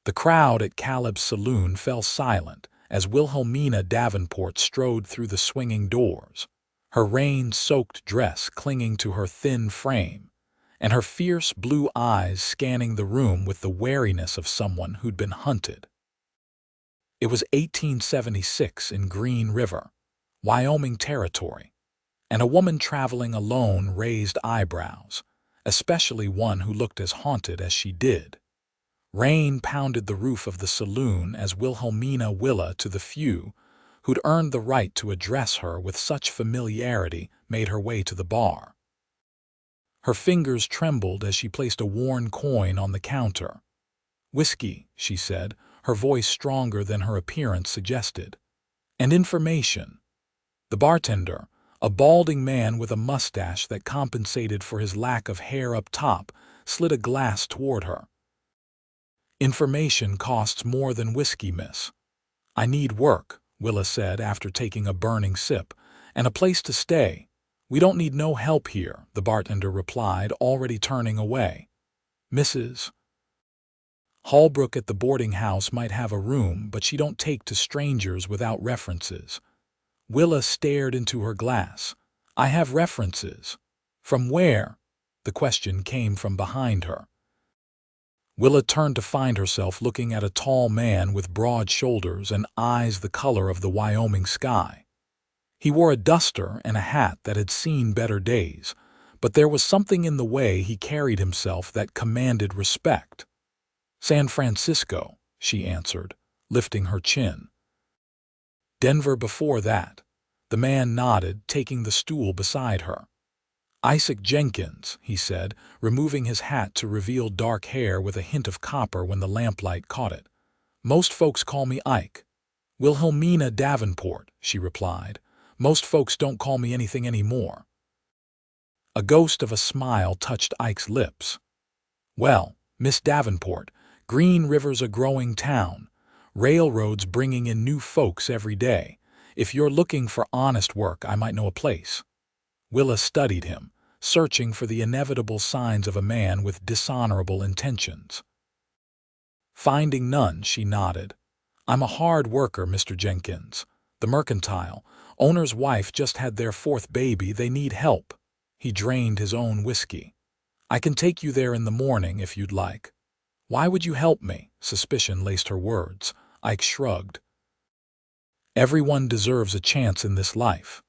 The crowd at Caleb's saloon fell silent as Wilhelmina Davenport strode through the swinging doors, her rain-soaked dress clinging to her thin frame, and her fierce blue eyes scanning the room with the wariness of someone who'd been hunted. It was 1876 in Green River, Wyoming territory, and a woman traveling alone raised eyebrows, especially one who looked as haunted as she did. Rain pounded the roof of the saloon as Wilhelmina Willa to the few who'd earned the right to address her with such familiarity made her way to the bar. Her fingers trembled as she placed a worn coin on the counter. "Whiskey," she said, her voice stronger than her appearance suggested. "And information." The bartender, a balding man with a mustache that compensated for his lack of hair up top, slid a glass toward her. "Information costs more than whiskey, miss." "I need work," Willa said after taking a burning sip, "and a place to stay." "We don't need no help here," the bartender replied, already turning away. "Mrs. Holbrook at the boarding house might have a room, but she don't take to strangers without references." Willa stared into her glass. "I have references." "From where?" The question came from behind her. Willa turned to find herself looking at a tall man with broad shoulders and eyes the color of the Wyoming sky. He wore a duster and a hat that had seen better days, but there was something in the way he carried himself that commanded respect. "San Francisco," she answered, lifting her chin. "Denver before that." The man nodded, taking the stool beside her. "Isaac Jenkins," he said, removing his hat to reveal dark hair with a hint of copper when the lamplight caught it. "Most folks call me Ike." "Wilhelmina Davenport," she replied. "Most folks don't call me anything anymore." A ghost of a smile touched Ike's lips. "Well, Miss Davenport, Green River's a growing town. Railroads bringing in new folks every day. If you're looking for honest work, I might know a place." Willa studied him, searching for the inevitable signs of a man with dishonorable intentions. Finding none, she nodded. "I'm a hard worker, Mr. Jenkins. The mercantile. Owner's wife just had their 4th baby. They need help." He drained his own whiskey. "I can take you there in the morning if you'd like." "Why would you help me?" Suspicion laced her words. Ike shrugged. "Everyone deserves a chance in this life."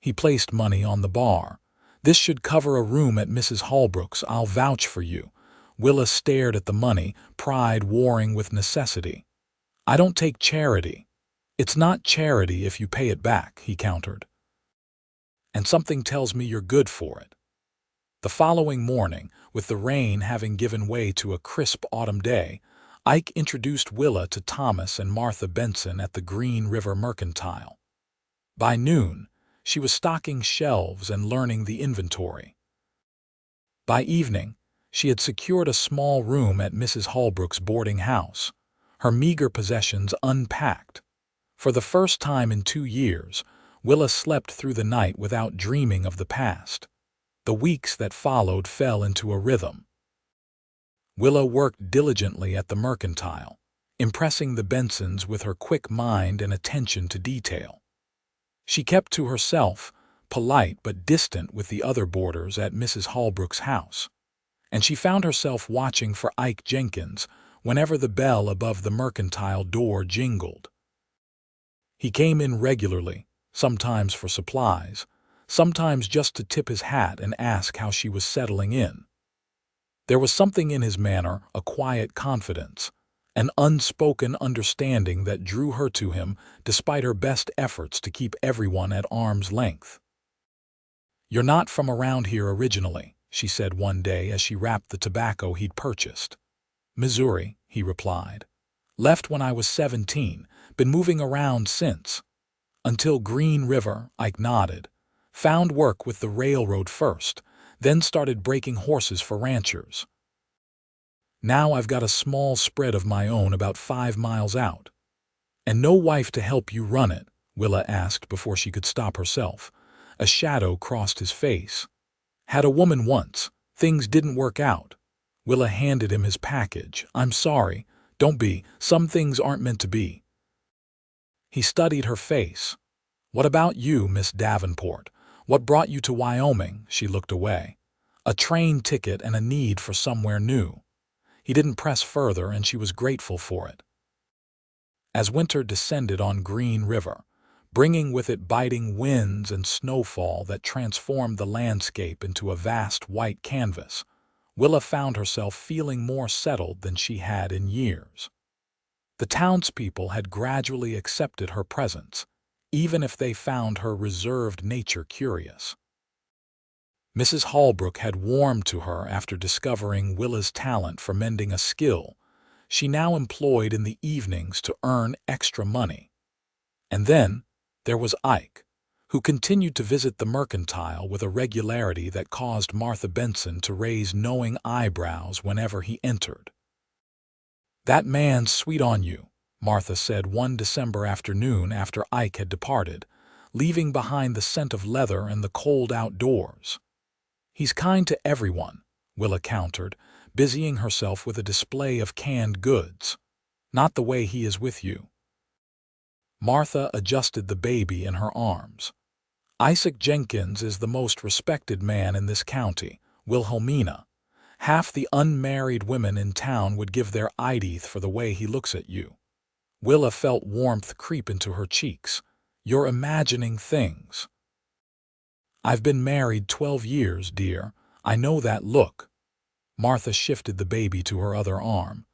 He placed money on the bar. "This should cover a room at Mrs. Holbrook's. I'll vouch for you." Willa stared at the money, pride warring with necessity. "I don't take charity." "It's not charity if you pay it back," he countered. "And something tells me you're good for it." The following morning, with the rain having given way to a crisp autumn day, Ike introduced Willa to Thomas and Martha Benson at the Green River Mercantile. By noon, she was stocking shelves and learning the inventory. By evening, she had secured a small room at Mrs. Holbrook's boarding house, her meager possessions unpacked. For the first time in 2 years, Willa slept through the night without dreaming of the past. The weeks that followed fell into a rhythm. Willa worked diligently at the mercantile, impressing the Bensons with her quick mind and attention to detail. She kept to herself, polite but distant with the other boarders at Mrs. Holbrook's house, and she found herself watching for Ike Jenkins whenever the bell above the mercantile door jingled. He came in regularly, sometimes for supplies, sometimes just to tip his hat and ask how she was settling in. There was something in his manner, a quiet confidence, an unspoken understanding that drew her to him despite her best efforts to keep everyone at arm's length. "You're not from around here originally," she said one day as she wrapped the tobacco he'd purchased. "Missouri," he replied. "Left when I was 17, been moving around since." "Until Green River," Ike nodded. "Found work with the railroad first, then started breaking horses for ranchers. Now I've got a small spread of my own about 5 miles out." "And no wife to help you run it?" Willa asked before she could stop herself. A shadow crossed his face. "Had a woman once. Things didn't work out." Willa handed him his package. "I'm sorry. Don't be. Some things aren't meant to be. He studied her face. What about you, Miss Davenport? What brought you to Wyoming? She looked away. A train ticket and a need for somewhere new. He didn't press further, and she was grateful for it. As winter descended on Green River, bringing with it biting winds and snowfall that transformed the landscape into a vast white canvas, Willa found herself feeling more settled than she had in years. The townspeople had gradually accepted her presence, even if they found her reserved nature curious. Mrs. Holbrook had warmed to her after discovering Willa's talent for mending a skill she now employed in the evenings to earn extra money. And then there was Ike, who continued to visit the mercantile with a regularity that caused Martha Benson to raise knowing eyebrows whenever he entered. "That man's sweet on you," Martha said one December afternoon after Ike had departed, leaving behind the scent of leather and the cold outdoors. "He's kind to everyone," Willa countered, busying herself with a display of canned goods. "Not the way he is with you." Martha adjusted the baby in her arms. "Isaac Jenkins is the most respected man in this county, Wilhelmina. Half the unmarried women in town would give their eyeteeth for the way he looks at you." Willa felt warmth creep into her cheeks. "You're imagining things." "I've been married 12 years, dear. I know that look." Martha shifted the baby to her other arm.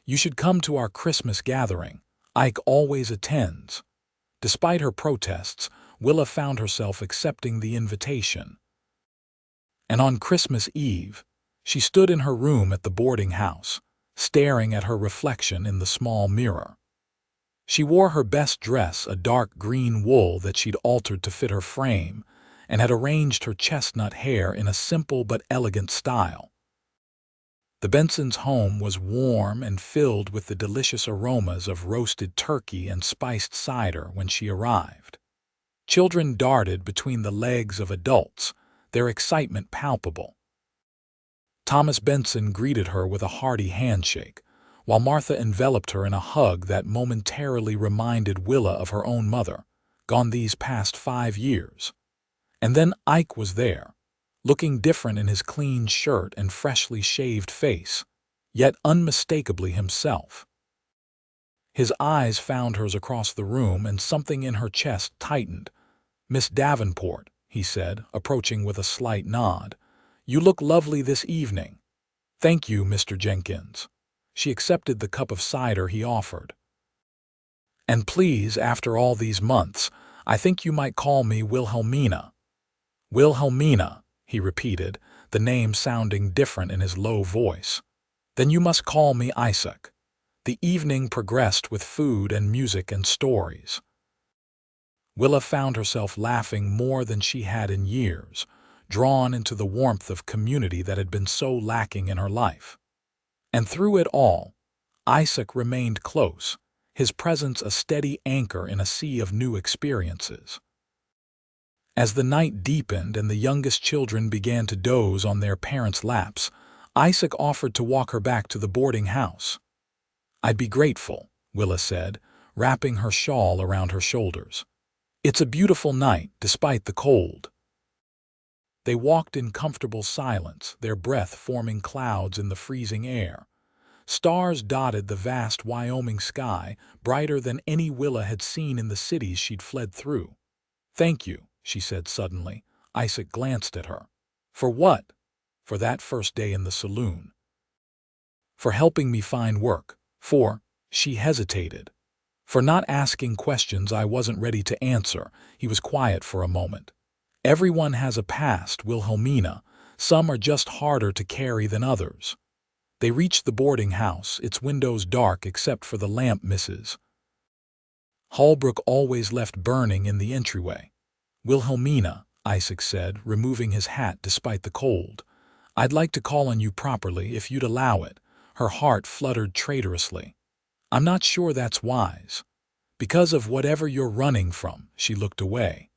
"You should come to our Christmas gathering. Ike always attends." Despite her protests, Willa found herself accepting the invitation. And on Christmas Eve, she stood in her room at the boarding house, staring at her reflection in the small mirror. She wore her best dress, a dark green wool that she'd altered to fit her frame, and had arranged her chestnut hair in a simple but elegant style. The Bensons' home was warm and filled with the delicious aromas of roasted turkey and spiced cider when she arrived. Children darted between the legs of adults, their excitement palpable. Thomas Benson greeted her with a hearty handshake, while Martha enveloped her in a hug that momentarily reminded Willa of her own mother, gone these past 5 years. And then Ike was there, looking different in his clean shirt and freshly shaved face, yet unmistakably himself. His eyes found hers across the room, and something in her chest tightened. "Miss Davenport," he said, approaching with a slight nod, "you look lovely this evening." "Thank you, Mr. Jenkins." She accepted the cup of cider he offered. "And please, after all these months, I think you might call me Wilhelmina." "Wilhelmina," he repeated, the name sounding different in his low voice. "Then you must call me Isaac." The evening progressed with food and music and stories. Willa found herself laughing more than she had in years, drawn into the warmth of community that had been so lacking in her life. And through it all, Isaac remained close, his presence a steady anchor in a sea of new experiences. As the night deepened and the youngest children began to doze on their parents' laps, Isaac offered to walk her back to the boarding house. "I'd be grateful," Willa said, wrapping her shawl around her shoulders. "It's a beautiful night, despite the cold." They walked in comfortable silence, their breath forming clouds in the freezing air. Stars dotted the vast Wyoming sky, brighter than any Willa had seen in the cities she'd fled through. "Thank you," she said suddenly. Isaac glanced at her. "For what?" "For that first day in the saloon." "For helping me find work." She hesitated. "For not asking questions I wasn't ready to answer." He was quiet for a moment. "Everyone has a past, Wilhelmina. Some are just harder to carry than others." They reached the boarding house, its windows dark except for the lamp misses. Holbrook always left burning in the entryway. "Wilhelmina," Isaac said, removing his hat despite the cold, "I'd like to call on you properly if you'd allow it." Her heart fluttered traitorously. "I'm not sure that's wise." "Because of whatever you're running from." She looked away.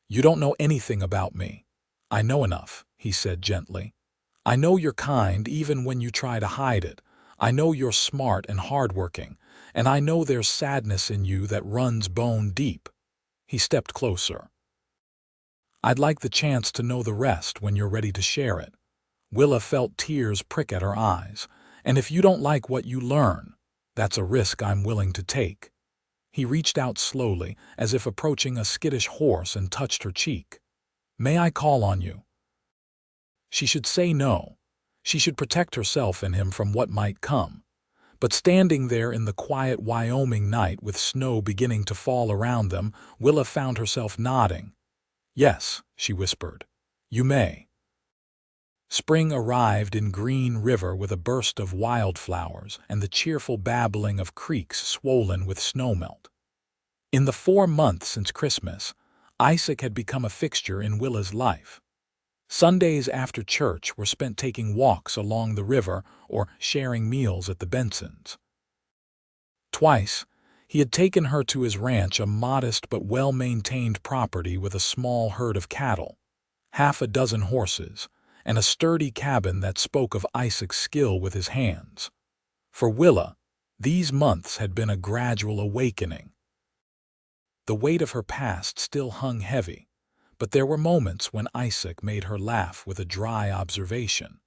"You don't know anything about me." "I know enough," he said gently. "I know you're kind even when you try to hide it. I know you're smart and hardworking, and I know there's sadness in you that runs bone deep." He stepped closer. "I'd like the chance to know the rest when you're ready to share it." Willa felt tears prick at her eyes. "And if you don't like what you learn, that's a risk I'm willing to take." He reached out slowly, as if approaching a skittish horse, and touched her cheek. "May I call on you?" She should say no. She should protect herself and him from what might come. But standing there in the quiet Wyoming night with snow beginning to fall around them, Willa found herself nodding. "Yes," she whispered. "You may." Spring arrived in Green River with a burst of wildflowers and the cheerful babbling of creeks swollen with snowmelt. In the 4 months since Christmas, Isaac had become a fixture in Willa's life. Sundays after church were spent taking walks along the river or sharing meals at the Bensons'. Twice, he had taken her to his ranch, a modest but well-maintained property with a small herd of cattle, 6 horses, and a sturdy cabin that spoke of Isaac's skill with his hands. For Willa, these months had been a gradual awakening. The weight of her past still hung heavy, but there were moments when Isaac made her laugh with a dry observation,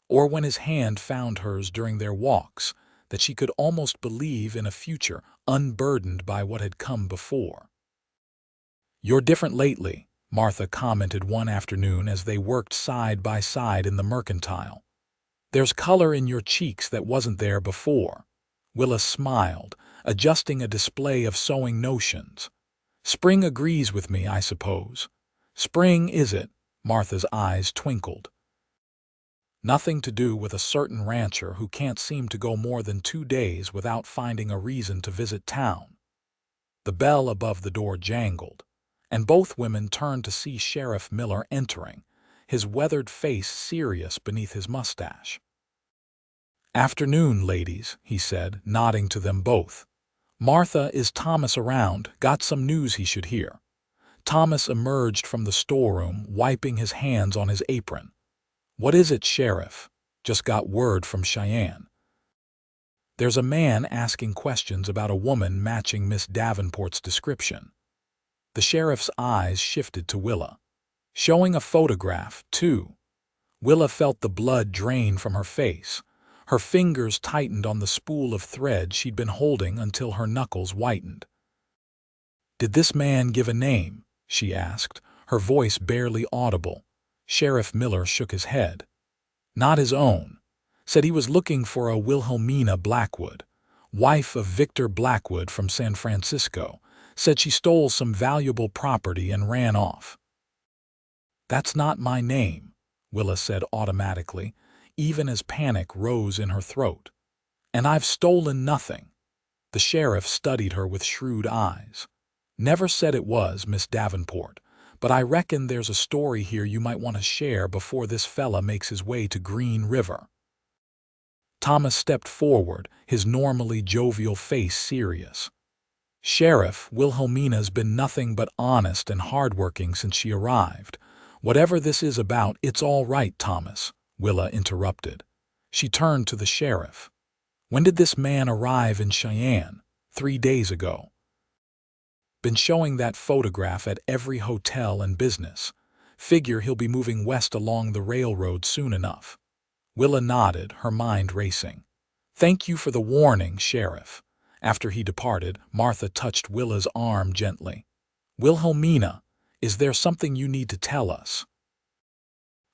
or when his hand found hers during their walks, that she could almost believe in a future unburdened by what had come before. "You're different lately," Martha commented one afternoon as they worked side by side in the mercantile. "There's color in your cheeks that wasn't there before." Willa smiled, adjusting a display of sewing notions. "Spring agrees with me, I suppose." "Spring, is it?" Martha's eyes twinkled. "Nothing to do with a certain rancher who can't seem to go more than 2 days without finding a reason to visit town." The bell above the door jangled, and both women turned to see Sheriff Miller entering, his weathered face serious beneath his mustache. "Afternoon, ladies," he said, nodding to them both. "Martha, is Thomas around? Got some news he should hear." Thomas emerged from the storeroom, wiping his hands on his apron. "What is it, Sheriff?" "Just got word from Cheyenne. There's a man asking questions about a woman matching Miss Davenport's description." The sheriff's eyes shifted to Willa. "Showing a photograph, too." Willa felt the blood drain from her face. Her fingers tightened on the spool of thread she'd been holding until her knuckles whitened. "Did this man give a name?" she asked, her voice barely audible. Sheriff Miller shook his head. "Not his own. Said he was looking for a Wilhelmina Blackwood, wife of Victor Blackwood from San Francisco. Said she stole some valuable property and ran off." "That's not my name," Willa said automatically, even as panic rose in her throat. "And I've stolen nothing." The sheriff studied her with shrewd eyes. "Never said it was, Miss Davenport, but I reckon there's a story here you might want to share before this fella makes his way to Green River." Thomas stepped forward, his normally jovial face serious. "Sheriff, Wilhelmina's been nothing but honest and hardworking since she arrived. Whatever this is about, it's all right, Thomas," Willa interrupted. She turned to the sheriff. "When did this man arrive in Cheyenne?" 3 days ago. "Been showing that photograph at every hotel and business. Figure he'll be moving west along the railroad soon enough." Willa nodded, her mind racing. "Thank you for the warning, Sheriff." After he departed, Martha touched Willa's arm gently. "Wilhelmina, is there something you need to tell us?"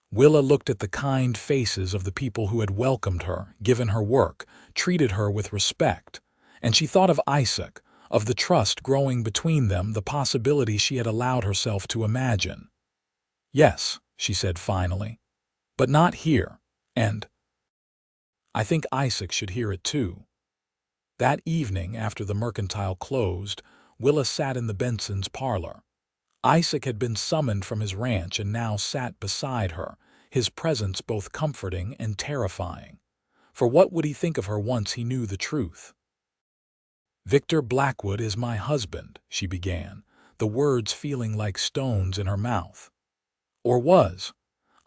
Willa looked at the kind faces of the people who had welcomed her, given her work, treated her with respect, and she thought of Isaac, of the trust growing between them, the possibility she had allowed herself to imagine. "Yes," she said finally, "but not here, and I think Isaac should hear it too." That evening, after the mercantile closed, Willa sat in the Bensons' parlor. Isaac had been summoned from his ranch and now sat beside her, his presence both comforting and terrifying. For what would he think of her once he knew the truth? "Victor Blackwood is my husband," she began, the words feeling like stones in her mouth. "Or was.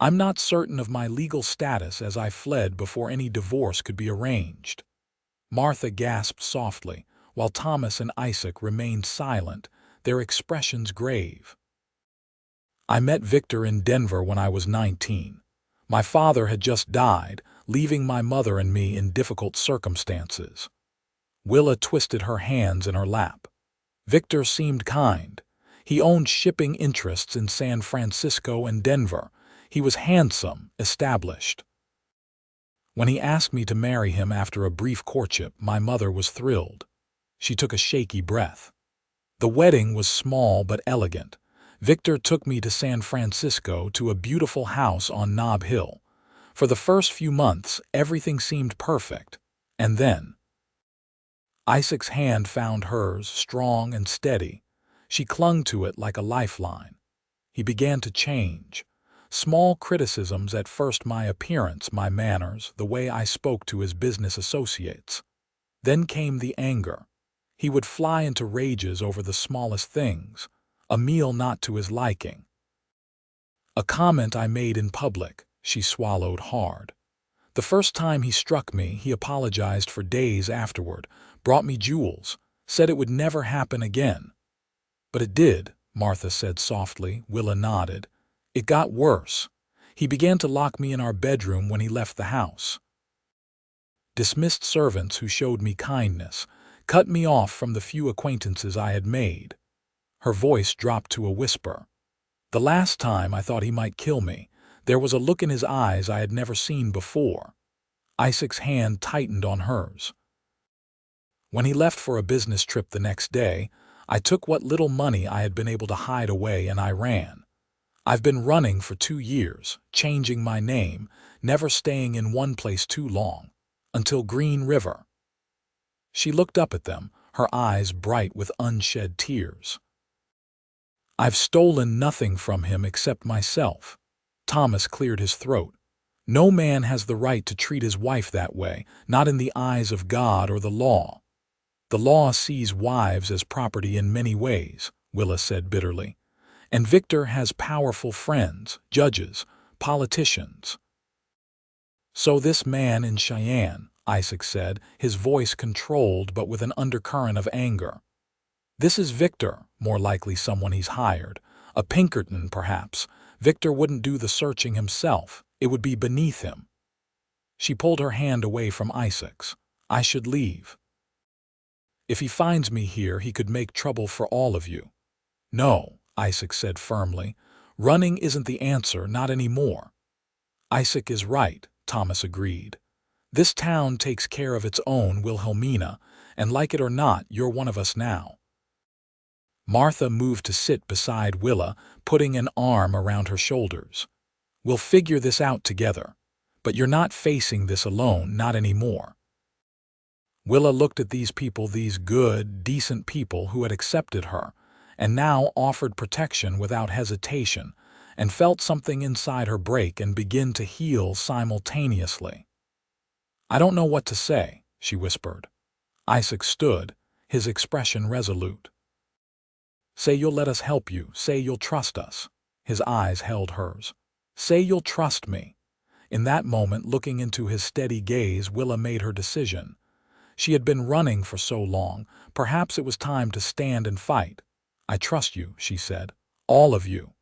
I'm not certain of my legal status as I fled before any divorce could be arranged." Martha gasped softly, while Thomas and Isaac remained silent, their expressions grave. "I met Victor in Denver when I was 19. My father had just died, leaving my mother and me in difficult circumstances." Willa twisted her hands in her lap. Victor seemed kind. He owned shipping interests in San Francisco and Denver. He was handsome, established. When he asked me to marry him after a brief courtship, my mother was thrilled. She took a shaky breath. The wedding was small but elegant. Victor took me to San Francisco to a beautiful house on Nob Hill. For the first few months, everything seemed perfect. And then Isaac's hand found hers, strong and steady. She clung to it like a lifeline. He began to change. Small criticisms at first: my appearance, my manners, the way I spoke to his business associates. Then came the anger. He would fly into rages over the smallest things, a meal not to his liking. A comment I made in public, she swallowed hard. The first time he struck me, he apologized for days afterward, brought me jewels, said it would never happen again. "But it did," Martha said softly. Willa nodded. "It got worse. He began to lock me in our bedroom when he left the house. Dismissed servants who showed me kindness, cut me off from the few acquaintances I had made." Her voice dropped to a whisper. "The last time I thought he might kill me. There was a look in his eyes I had never seen before." Isaac's hand tightened on hers. "When he left for a business trip the next day, I took what little money I had been able to hide away and I ran. I've been running for 2 years, changing my name, never staying in one place too long, until Green River." She looked up at them, her eyes bright with unshed tears. "I've stolen nothing from him except myself." Thomas cleared his throat. "No man has the right to treat his wife that way, not in the eyes of God or the law." "The law sees wives as property in many ways," Willa said bitterly. "And Victor has powerful friends, judges, politicians." "So this man in Cheyenne," Isaac said, his voice controlled but with an undercurrent of anger. "This is Victor, more likely someone he's hired. A Pinkerton, perhaps. Victor wouldn't do the searching himself. It would be beneath him." She pulled her hand away from Isaac's. "I should leave. If he finds me here, he could make trouble for all of you." "No," Isaac said firmly. "Running isn't the answer, not anymore." "Isaac is right," Thomas agreed. "This town takes care of its own, Wilhelmina, and like it or not, you're one of us now." Martha moved to sit beside Willa, putting an arm around her shoulders. "We'll figure this out together. But you're not facing this alone, not anymore." Willa looked at these people, these good, decent people who had accepted her, and now offered protection without hesitation, and felt something inside her break and begin to heal simultaneously. "I don't know what to say," she whispered. Isaac stood, his expression resolute. "Say you'll let us help you. Say you'll trust us." His eyes held hers. "Say you'll trust me." In that moment, looking into his steady gaze, Willa made her decision. She had been running for so long, perhaps it was time to stand and fight. "I trust you," she said. "All of you."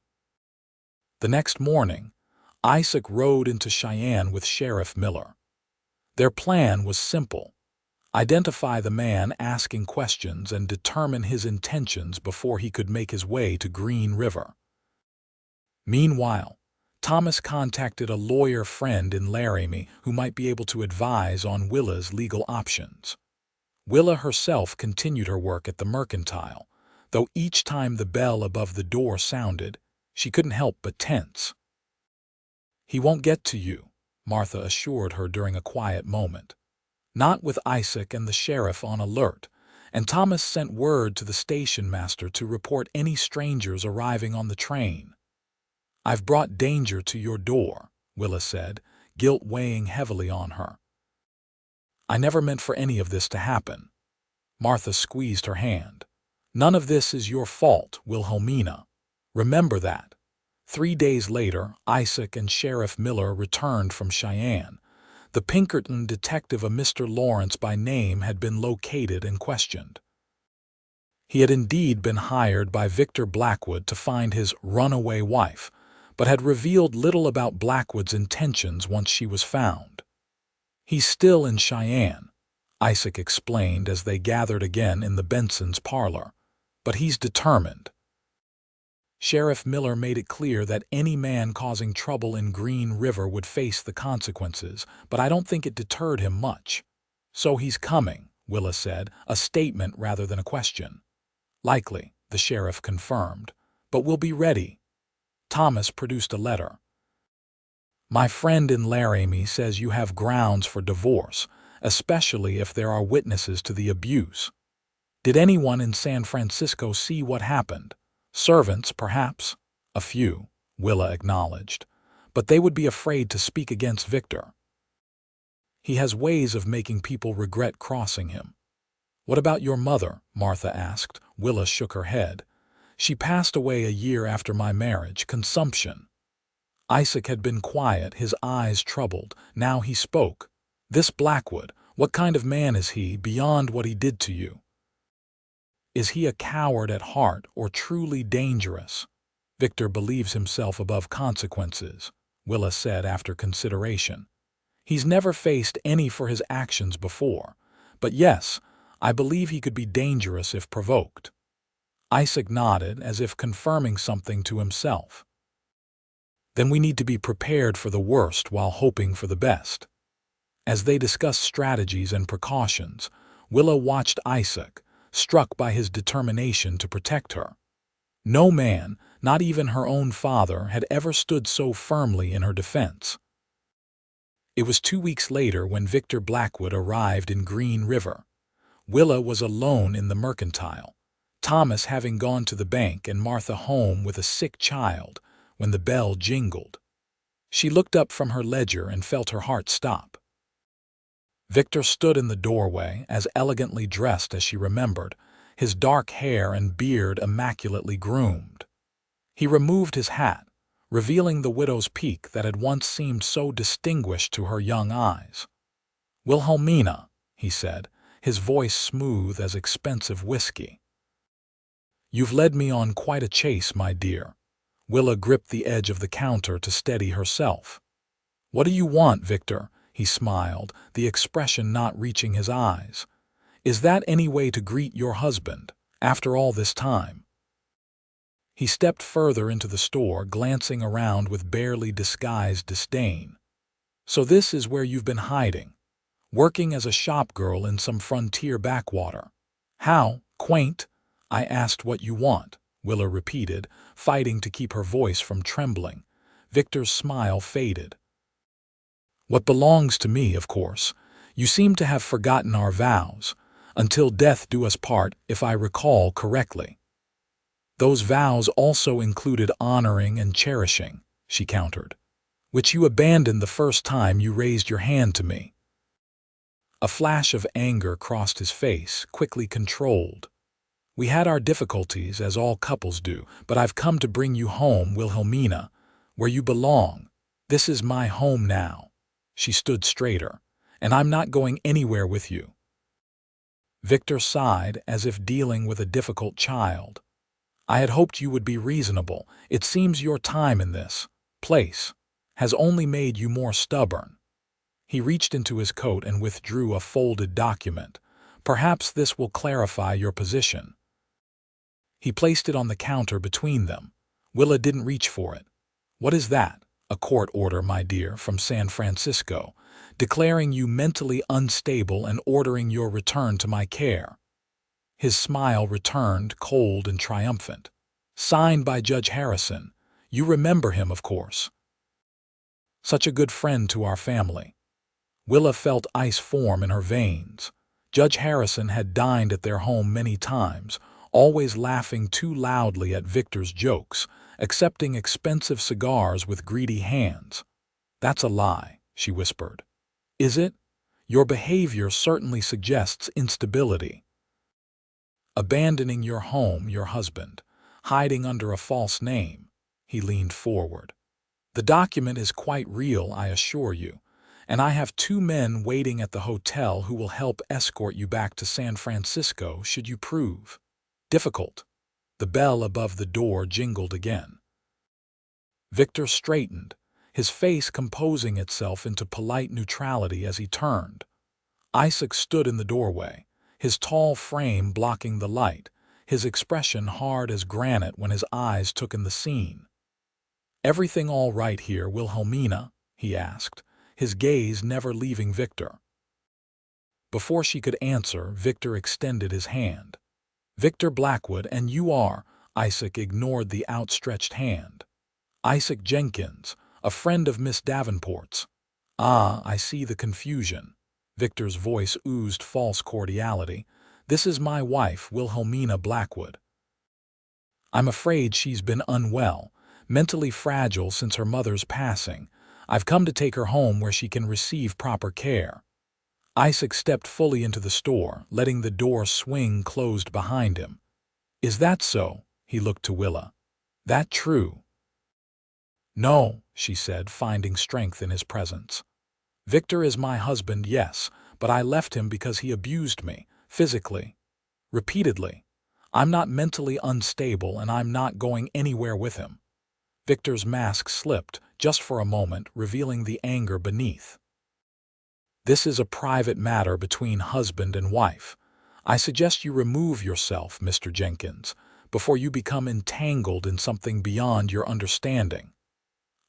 The next morning, Isaac rode into Cheyenne with Sheriff Miller. Their plan was simple: identify the man asking questions and determine his intentions before he could make his way to Green River. Meanwhile, Thomas contacted a lawyer friend in Laramie who might be able to advise on Willa's legal options. Willa herself continued her work at the mercantile, though each time the bell above the door sounded, she couldn't help but tense. "He won't get to you," Martha assured her during a quiet moment. "Not with Isaac and the sheriff on alert," and Thomas sent word to the station master to report any strangers arriving on the train. "I've brought danger to your door," Willa said, guilt weighing heavily on her. "I never meant for any of this to happen." Martha squeezed her hand. "None of this is your fault, Wilhelmina. Remember that. 3 days later, Isaac and Sheriff Miller returned from Cheyenne. The Pinkerton detective, a Mr. Lawrence by name, had been located and questioned. He had indeed been hired by Victor Blackwood to find his runaway wife, but had revealed little about Blackwood's intentions once she was found. "He's still in Cheyenne," Isaac explained as they gathered again in the Bensons' parlor, "but he's determined." Sheriff Miller made it clear that any man causing trouble in Green River would face the consequences, but I don't think it deterred him much. "So he's coming," Willa said, a statement rather than a question. "Likely," the sheriff confirmed, "but we'll be ready." Thomas produced a letter. "My friend in Laramie says you have grounds for divorce, especially if there are witnesses to the abuse. Did anyone in San Francisco see what happened? Servants, perhaps?" "A few," Willa acknowledged, "but they would be afraid to speak against Victor. He has ways of making people regret crossing him." "What about your mother?" Martha asked. Willa shook her head. "She passed away a year after my marriage, consumption." Isaac had been quiet, his eyes troubled. Now he spoke. "This Blackwood, what kind of man is he beyond what he did to you? Is he a coward at heart or truly dangerous?" "Victor believes himself above consequences," Willa said after consideration. "He's never faced any for his actions before. But yes, I believe he could be dangerous if provoked." Isaac nodded, as if confirming something to himself. "Then we need to be prepared for the worst while hoping for the best." As they discussed strategies and precautions, Willa watched Isaac, struck by his determination to protect her. No man, not even her own father, had ever stood so firmly in her defense. It was 2 weeks later when Victor Blackwood arrived in Green River. Willa was alone in the mercantile, Thomas having gone to the bank and Martha home with a sick child, when the bell jingled. She looked up from her ledger and felt her heart stop. Victor stood in the doorway, as elegantly dressed as she remembered, his dark hair and beard immaculately groomed. He removed his hat, revealing the widow's peak that had once seemed so distinguished to her young eyes. "Wilhelmina," he said, his voice smooth as expensive whiskey. "You've led me on quite a chase, my dear." Willa gripped the edge of the counter to steady herself. "What do you want, Victor?" he smiled, the expression not reaching his eyes. "Is that any way to greet your husband, after all this time?" He stepped further into the store, glancing around with barely disguised disdain. "So this is where you've been hiding, working as a shop girl in some frontier backwater. How quaint." "I asked what you want," Willa repeated, fighting to keep her voice from trembling. Victor's smile faded. "What belongs to me, of course. You seem to have forgotten our vows. Until death do us part, if I recall correctly." "Those vows also included honoring and cherishing," she countered, "which you abandoned the first time you raised your hand to me." A flash of anger crossed his face, quickly controlled. "We had our difficulties, as all couples do, but I've come to bring you home, Wilhelmina, where you belong. This is my home now." She stood straighter. "And I'm not going anywhere with you." Victor sighed, as if dealing with a difficult child. "I had hoped you would be reasonable. It seems your time in this place has only made you more stubborn." He reached into his coat and withdrew a folded document. "Perhaps this will clarify your position." He placed it on the counter between them. Willa didn't reach for it. "What is that?" "A court order, my dear, from San Francisco, declaring you mentally unstable and ordering your return to my care." His smile returned, cold and triumphant. "Signed by Judge Harrison. You remember him, of course. Such a good friend to our family." Willa felt ice form in her veins. Judge Harrison had dined at their home many times, always laughing too loudly at Victor's jokes, accepting expensive cigars with greedy hands. "That's a lie," she whispered. "Is it? Your behavior certainly suggests instability. Abandoning your home, your husband, hiding under a false name." He leaned forward. "The document is quite real, I assure you, and I have 2 men waiting at the hotel who will help escort you back to San Francisco should you prove difficult." The bell above the door jingled again. Victor straightened, his face composing itself into polite neutrality as he turned. Isaac stood in the doorway, his tall frame blocking the light, his expression hard as granite when his eyes took in the scene. "Everything all right here, Wilhelmina?" he asked, his gaze never leaving Victor. Before she could answer, Victor extended his hand. "Victor Blackwood, and you are—" Isaac ignored the outstretched hand. "Isaac Jenkins, a friend of Miss Davenport's." "Ah, I see the confusion." Victor's voice oozed false cordiality. "This is my wife, Wilhelmina Blackwood. I'm afraid she's been unwell, mentally fragile since her mother's passing. I've come to take her home where she can receive proper care." Isaac stepped fully into the store, letting the door swing closed behind him. "Is that so?" He looked to Willa. "That true?" "No," she said, finding strength in his presence. "Victor is my husband, yes, but I left him because he abused me, physically, repeatedly. I'm not mentally unstable, and I'm not going anywhere with him." Victor's mask slipped, just for a moment, revealing the anger beneath. "This is a private matter between husband and wife. I suggest you remove yourself, Mr. Jenkins, before you become entangled in something beyond your understanding."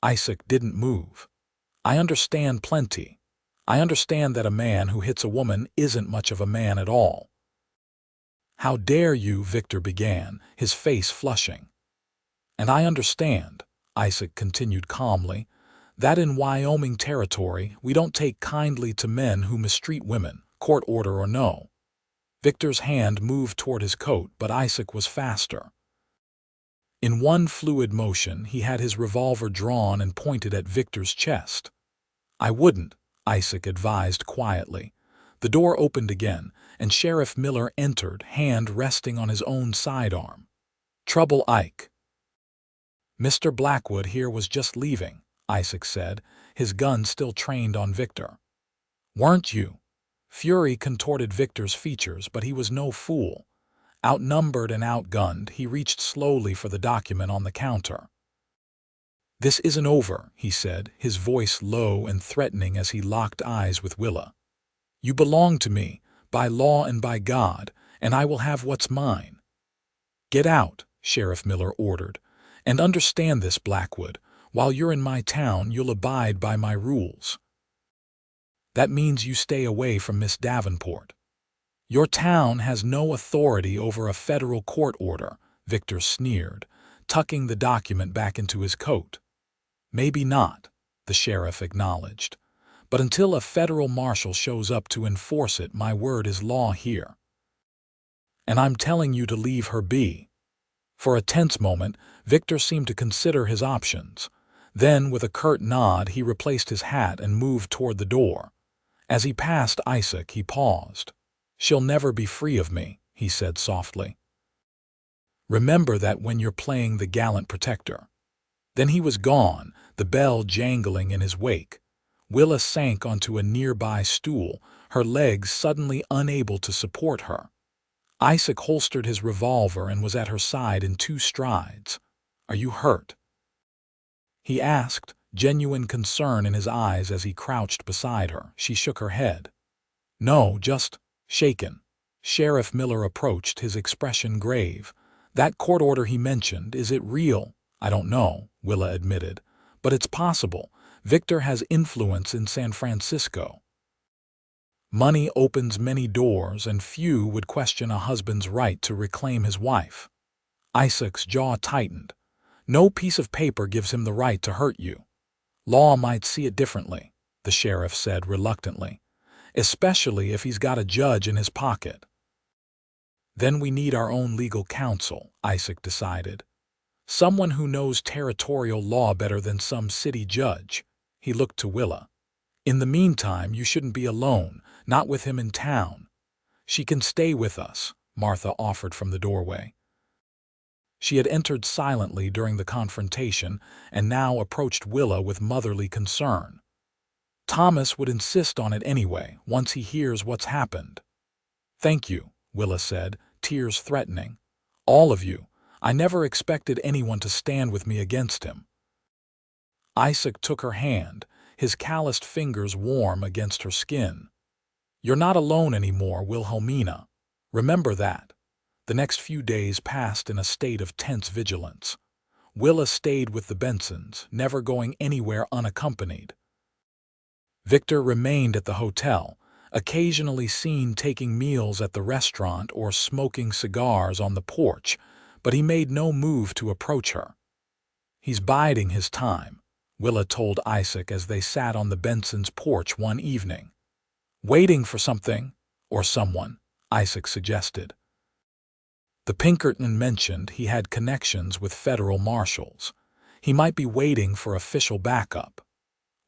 Isaac didn't move. "I understand plenty. I understand that a man who hits a woman isn't much of a man at all." "How dare you?" Victor began, his face flushing. "And I understand," Isaac continued calmly, "that in Wyoming territory we don't take kindly to men who mistreat women, court order or no." Victor's hand moved toward his coat, but Isaac was faster. In one fluid motion, he had his revolver drawn and pointed at Victor's chest. "I wouldn't," Isaac advised quietly. The door opened again, and Sheriff Miller entered, hand resting on his own sidearm. "Trouble, Ike." "Mr. Blackwood here was just leaving," Isaac said, his gun still trained on Victor. "Weren't you?" Fury contorted Victor's features, but he was no fool. Outnumbered and outgunned, he reached slowly for the document on the counter. "This isn't over," he said, his voice low and threatening as he locked eyes with Willa. "You belong to me, by law and by God, and I will have what's mine." "Get out," Sheriff Miller ordered. "And understand this, Blackwood, while you're in my town, you'll abide by my rules. That means you stay away from Miss Davenport. Your town has no authority over a federal court order," Victor sneered, tucking the document back into his coat. "Maybe not," the sheriff acknowledged. "But until a federal marshal shows up to enforce it, my word is law here. And I'm telling you to leave her be." For a tense moment, Victor seemed to consider his options. Then, with a curt nod, he replaced his hat and moved toward the door. As he passed Isaac, he paused. "She'll never be free of me," he said softly. "Remember that when you're playing the gallant protector." Then he was gone, the bell jangling in his wake. Willa sank onto a nearby stool, her legs suddenly unable to support her. Isaac holstered his revolver and was at her side in 2 strides. "Are you hurt?" he asked, genuine concern in his eyes as he crouched beside her. She shook her head. "No, just shaken." Sheriff Miller approached, his expression grave. "That court order he mentioned, is it real?" "I don't know," Willa admitted. "But it's possible. Victor has influence in San Francisco. Money opens many doors, and few would question a husband's right to reclaim his wife." Isaac's jaw tightened. "No piece of paper gives him the right to hurt you." "Law might see it differently," the sheriff said reluctantly, "especially if he's got a judge in his pocket." "Then we need our own legal counsel," Isaac decided. "Someone who knows territorial law better than some city judge." He looked to Willa. "In the meantime, you shouldn't be alone, not with him in town." "She can stay with us," Martha offered from the doorway. She had entered silently during the confrontation and now approached Willa with motherly concern. Thomas would insist on it anyway, once he hears what's happened. "Thank you," Willa said, tears threatening. "All of you. I never expected anyone to stand with me against him." Isaac took her hand, his calloused fingers warm against her skin. "You're not alone anymore, Wilhelmina. Remember that." The next few days passed in a state of tense vigilance. Willa stayed with the Bensons, never going anywhere unaccompanied. Victor remained at the hotel, occasionally seen taking meals at the restaurant or smoking cigars on the porch, but he made no move to approach her. "He's biding his time," Willa told Isaac as they sat on the Bensons' porch one evening. "Waiting for something, or someone," Isaac suggested. The Pinkerton mentioned he had connections with federal marshals. He might be waiting for official backup.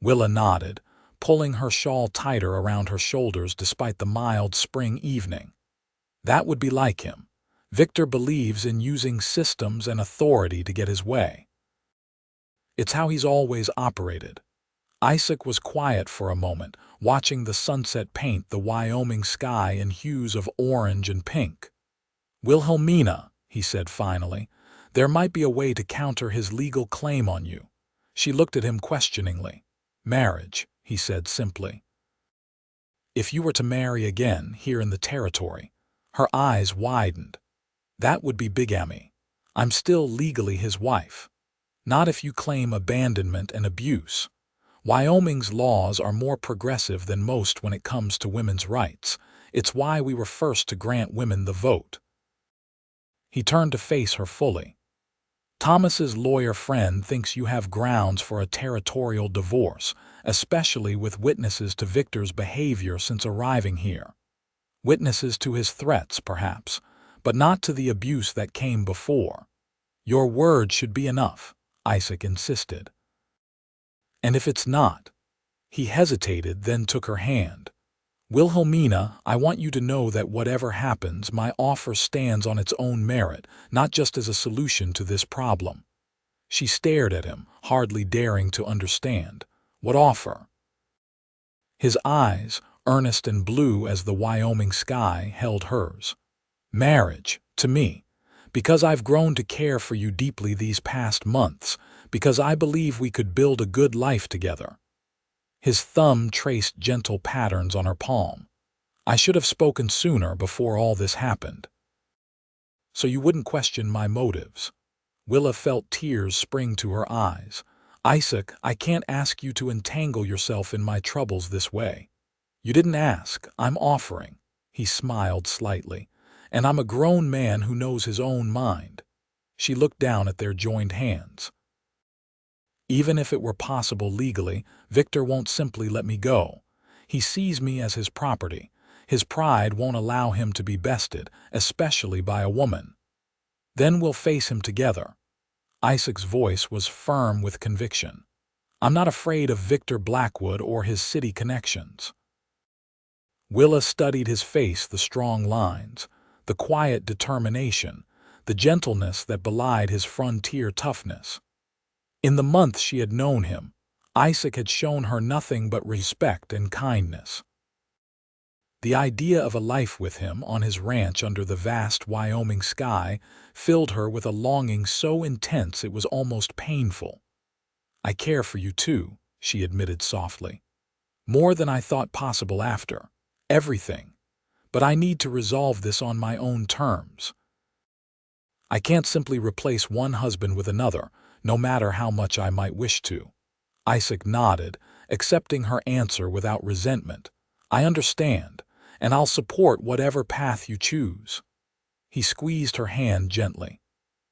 Willa nodded, pulling her shawl tighter around her shoulders despite the mild spring evening. That would be like him. Victor believes in using systems and authority to get his way. It's how he's always operated. Isaac was quiet for a moment, watching the sunset paint the Wyoming sky in hues of orange and pink. "Wilhelmina," he said finally, "there might be a way to counter his legal claim on you." She looked at him questioningly. "Marriage," he said simply. "If you were to marry again here in the territory." Her eyes widened. "That would be bigamy. I'm still legally his wife. Not if you claim abandonment and abuse. Wyoming's laws are more progressive than most when it comes to women's rights. It's why we were first to grant women the vote." He turned to face her fully. "Thomas's lawyer friend thinks you have grounds for a territorial divorce, especially with witnesses to Victor's behavior since arriving here. Witnesses to his threats, perhaps, but not to the abuse that came before. Your word should be enough," Isaac insisted. "And if it's not?" He hesitated, then took her hand. "Wilhelmina, I want you to know that whatever happens, my offer stands on its own merit, not just as a solution to this problem." She stared at him, hardly daring to understand. "What offer?" His eyes, earnest and blue as the Wyoming sky, held hers. "Marriage, to me. Because I've grown to care for you deeply these past months, because I believe we could build a good life together." His thumb traced gentle patterns on her palm. "I should have spoken sooner, before all this happened." "So you wouldn't question my motives?" Willa felt tears spring to her eyes. "Isaac, I can't ask you to entangle yourself in my troubles this way." "You didn't ask, I'm offering." He smiled slightly. "And I'm a grown man who knows his own mind." She looked down at their joined hands. "Even if it were possible legally, Victor won't simply let me go. He sees me as his property. His pride won't allow him to be bested, especially by a woman. Then we'll face him together." Isaac's voice was firm with conviction. "I'm not afraid of Victor Blackwood or his city connections." Willa studied his face, the strong lines, the quiet determination, the gentleness that belied his frontier toughness. In the month she had known him, Isaac had shown her nothing but respect and kindness. The idea of a life with him on his ranch under the vast Wyoming sky filled her with a longing so intense it was almost painful. "I care for you too," she admitted softly. "More than I thought possible after everything. But I need to resolve this on my own terms. I can't simply replace one husband with another, no matter how much I might wish to." Isaac nodded, accepting her answer without resentment. "I understand, and I'll support whatever path you choose." He squeezed her hand gently.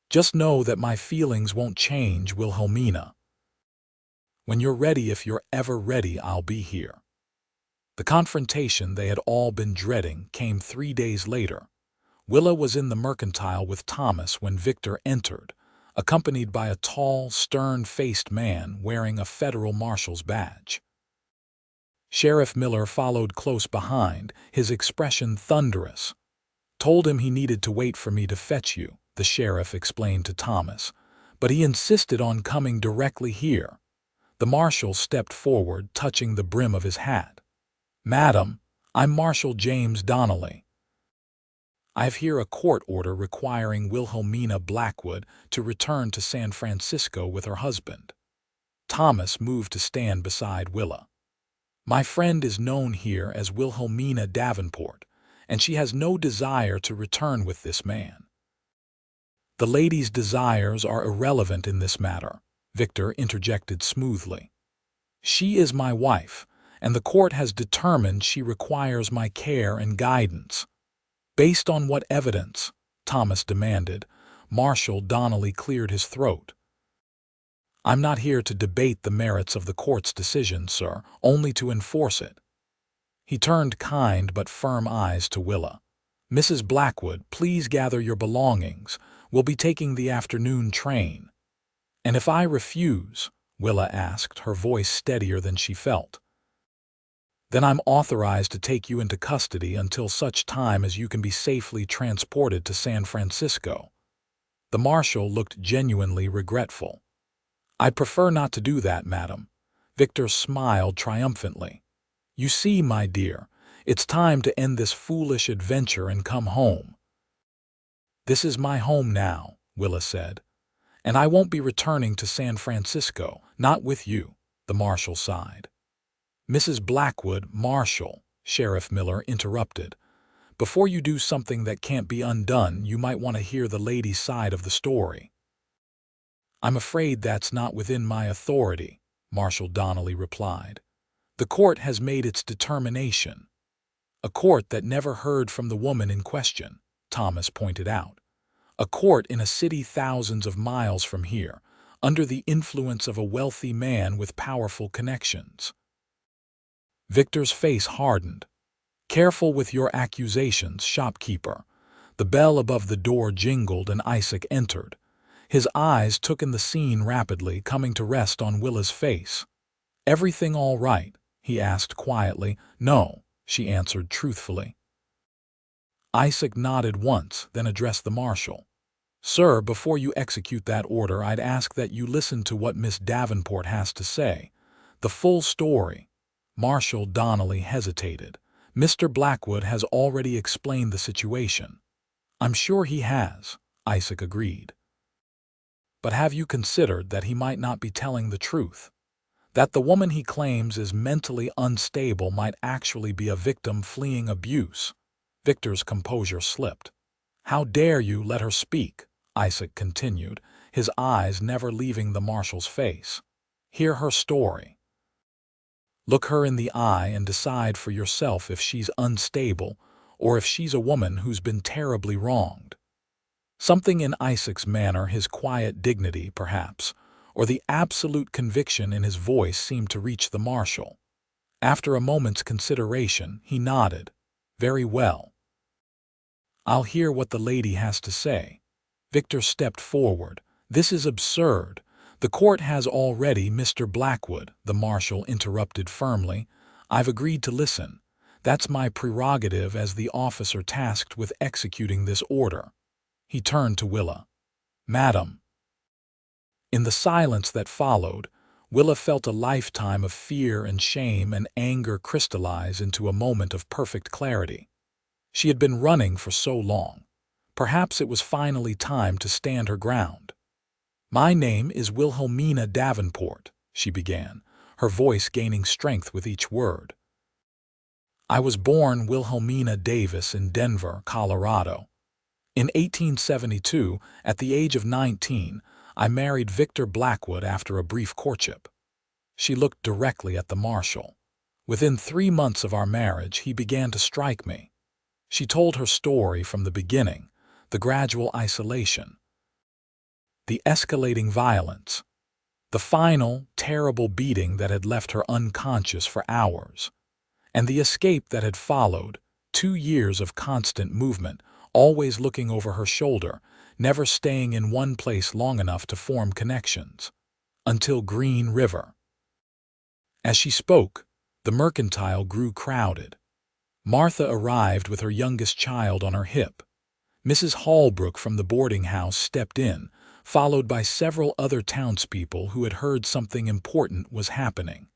"Just know that my feelings won't change, Wilhelmina. When you're ready, if you're ever ready, I'll be here." The confrontation they had all been dreading came 3 days later. Willa was in the mercantile with Thomas when Victor entered, accompanied by a tall, stern-faced man wearing a federal marshal's badge. Sheriff Miller followed close behind, his expression thunderous. "Told him he needed to wait for me to fetch you," the sheriff explained to Thomas, but he insisted on coming directly here. The marshal stepped forward, touching the brim of his hat. "Madam, I'm Marshal James Donnelly. I have here a court order requiring Wilhelmina Blackwood to return to San Francisco with her husband." Thomas moved to stand beside Willa. "My friend is known here as Wilhelmina Davenport, and she has no desire to return with this man." "The lady's desires are irrelevant in this matter," Victor interjected smoothly. "She is my wife, and the court has determined she requires my care and guidance." "Based on what evidence?" Thomas demanded. Marshal Donnelly cleared his throat. "I'm not here to debate the merits of the court's decision, sir, only to enforce it." He turned kind but firm eyes to Willa. "Mrs. Blackwood, please gather your belongings. We'll be taking the afternoon train." "And if I refuse?" Willa asked, her voice steadier than she felt. "Then I'm authorized to take you into custody until such time as you can be safely transported to San Francisco." The marshal looked genuinely regretful. "I'd prefer not to do that, madam." Victor smiled triumphantly. "You see, my dear, it's time to end this foolish adventure and come home." "This is my home now," Willa said, "and I won't be returning to San Francisco, not with you," the marshal sighed. "Mrs. Blackwood, Marshal," Sheriff Miller interrupted, "before you do something that can't be undone, you might want to hear the lady's side of the story." "I'm afraid that's not within my authority," Marshal Donnelly replied. "The court has made its determination." "A court that never heard from the woman in question," Thomas pointed out. "A court in a city thousands of miles from here, under the influence of a wealthy man with powerful connections." Victor's face hardened. "Careful with your accusations, shopkeeper." The bell above the door jingled and Isaac entered. His eyes took in the scene rapidly, coming to rest on Willa's face. "Everything all right?" he asked quietly. "No," she answered truthfully. Isaac nodded once, then addressed the marshal. "Sir, before you execute that order, I'd ask that you listen to what Miss Davenport has to say. The full story." Marshal Donnelly hesitated. "Mr. Blackwood has already explained the situation." "I'm sure he has," Isaac agreed. "But have you considered that he might not be telling the truth? That the woman he claims is mentally unstable might actually be a victim fleeing abuse?" Victor's composure slipped. "How dare you let her speak?" Isaac continued, his eyes never leaving the marshal's face. "Hear her story. Look her in the eye and decide for yourself if she's unstable or if she's a woman who's been terribly wronged." Something in Isaac's manner, his quiet dignity perhaps, or the absolute conviction in his voice seemed to reach the marshal. After a moment's consideration, he nodded. "Very well. I'll hear what the lady has to say." Victor stepped forward. "This is absurd. The court has already—" "Mr. Blackwood," the marshal interrupted firmly, "I've agreed to listen. That's my prerogative as the officer tasked with executing this order." He turned to Willa. "Madam." In the silence that followed, Willa felt a lifetime of fear and shame and anger crystallize into a moment of perfect clarity. She had been running for so long. Perhaps it was finally time to stand her ground. "My name is Wilhelmina Davenport," she began, her voice gaining strength with each word. "I was born Wilhelmina Davis in Denver, Colorado. In 1872, at the age of 19, I married Victor Blackwood after a brief courtship." She looked directly at the marshal. "Within 3 months of our marriage, he began to strike me." She told her story from the beginning, the gradual isolation, the escalating violence, the final, terrible beating that had left her unconscious for hours, and the escape that had followed, 2 years of constant movement, always looking over her shoulder, never staying in one place long enough to form connections. Until Green River. As she spoke, the mercantile grew crowded. Martha arrived with her youngest child on her hip. Mrs. Hallbrook from the boarding house stepped in, followed by several other townspeople who had heard something important was happening.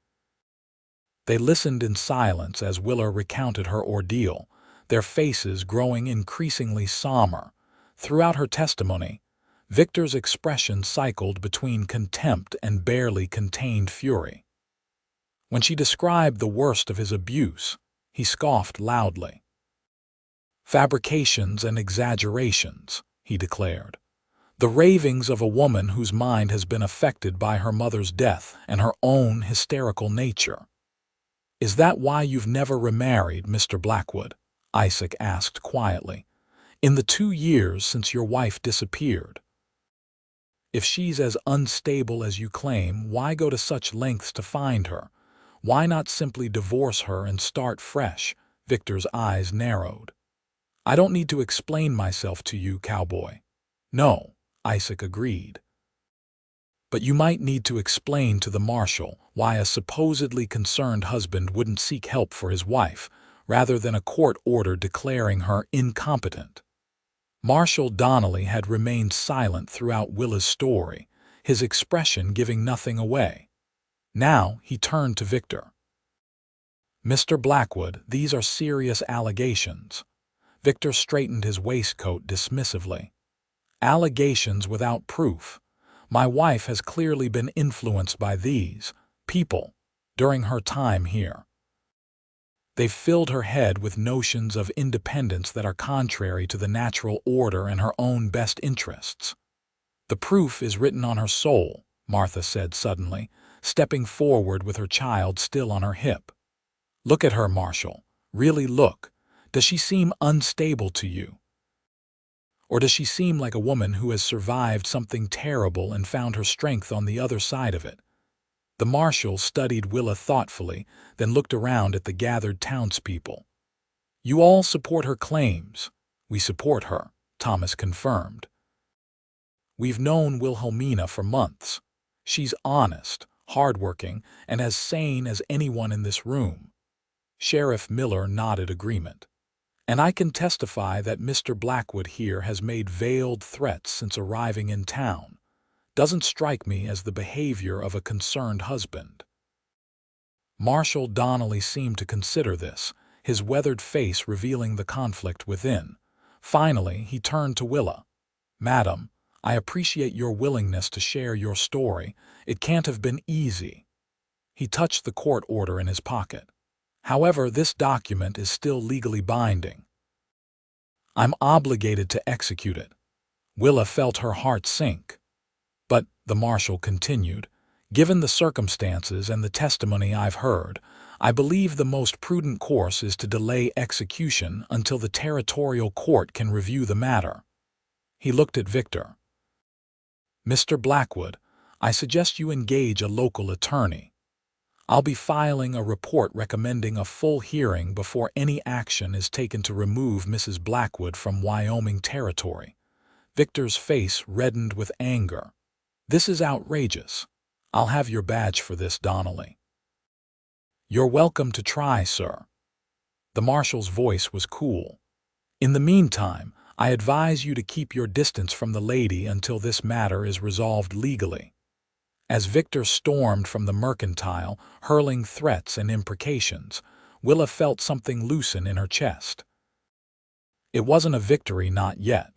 They listened in silence as Willa recounted her ordeal, their faces growing increasingly somber. Throughout her testimony, Victor's expression cycled between contempt and barely contained fury. When she described the worst of his abuse, he scoffed loudly. "Fabrications and exaggerations," he declared. "The ravings of a woman whose mind has been affected by her mother's death and her own hysterical nature." "Is that why you've never remarried, Mr. Blackwood?" Isaac asked quietly. "In the 2 years since your wife disappeared? If she's as unstable as you claim, why go to such lengths to find her? Why not simply divorce her and start fresh?" Victor's eyes narrowed. "I don't need to explain myself to you, Cowboy." "No," Isaac agreed. "But you might need to explain to the marshal why a supposedly concerned husband wouldn't seek help for his wife, rather than a court order declaring her incompetent." Marshal Donnelly had remained silent throughout Willa's story, his expression giving nothing away. Now he turned to Victor. "Mr. Blackwood, these are serious allegations." Victor straightened his waistcoat dismissively. "Allegations without proof. My wife has clearly been influenced by these people during her time here. They've filled her head with notions of independence that are contrary to the natural order and her own best interests." "The proof is written on her soul," Martha said suddenly, stepping forward with her child still on her hip. "Look at her, Marshal. Really look. Does she seem unstable to you? Or does she seem like a woman who has survived something terrible and found her strength on the other side of it?" The marshal studied Willa thoughtfully, then looked around at the gathered townspeople. "You all support her claims." "We support her," Thomas confirmed. "We've known Wilhelmina for months. She's honest, hardworking, and as sane as anyone in this room." Sheriff Miller nodded agreement. "And I can testify that Mr. Blackwood here has made veiled threats since arriving in town. Doesn't strike me as the behavior of a concerned husband." Marshal Donnelly seemed to consider this, his weathered face revealing the conflict within. Finally, he turned to Willa. "Madam, I appreciate your willingness to share your story. It can't have been easy." He touched the court order in his pocket. "However, this document is still legally binding. I'm obligated to execute it." Willa felt her heart sink. "But," the marshal continued, "given the circumstances and the testimony I've heard, I believe the most prudent course is to delay execution until the territorial court can review the matter." He looked at Victor. "Mr. Blackwood, I suggest you engage a local attorney. I'll be filing a report recommending a full hearing before any action is taken to remove Mrs. Blackwood from Wyoming territory." Victor's face reddened with anger. "This is outrageous. I'll have your badge for this, Donnelly." "You're welcome to try, sir." The marshal's voice was cool. "In the meantime, I advise you to keep your distance from the lady until this matter is resolved legally." As Victor stormed from the mercantile, hurling threats and imprecations, Willa felt something loosen in her chest. It wasn't a victory, not yet.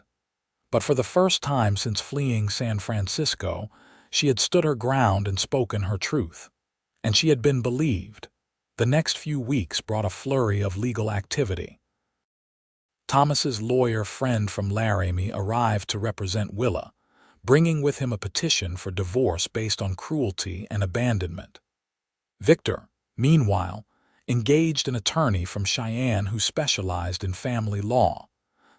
But for the first time since fleeing San Francisco, she had stood her ground and spoken her truth. And she had been believed. The next few weeks brought a flurry of legal activity. Thomas's lawyer friend from Laramie arrived to represent Willa, bringing with him a petition for divorce based on cruelty and abandonment. Victor, meanwhile, engaged an attorney from Cheyenne who specialized in family law.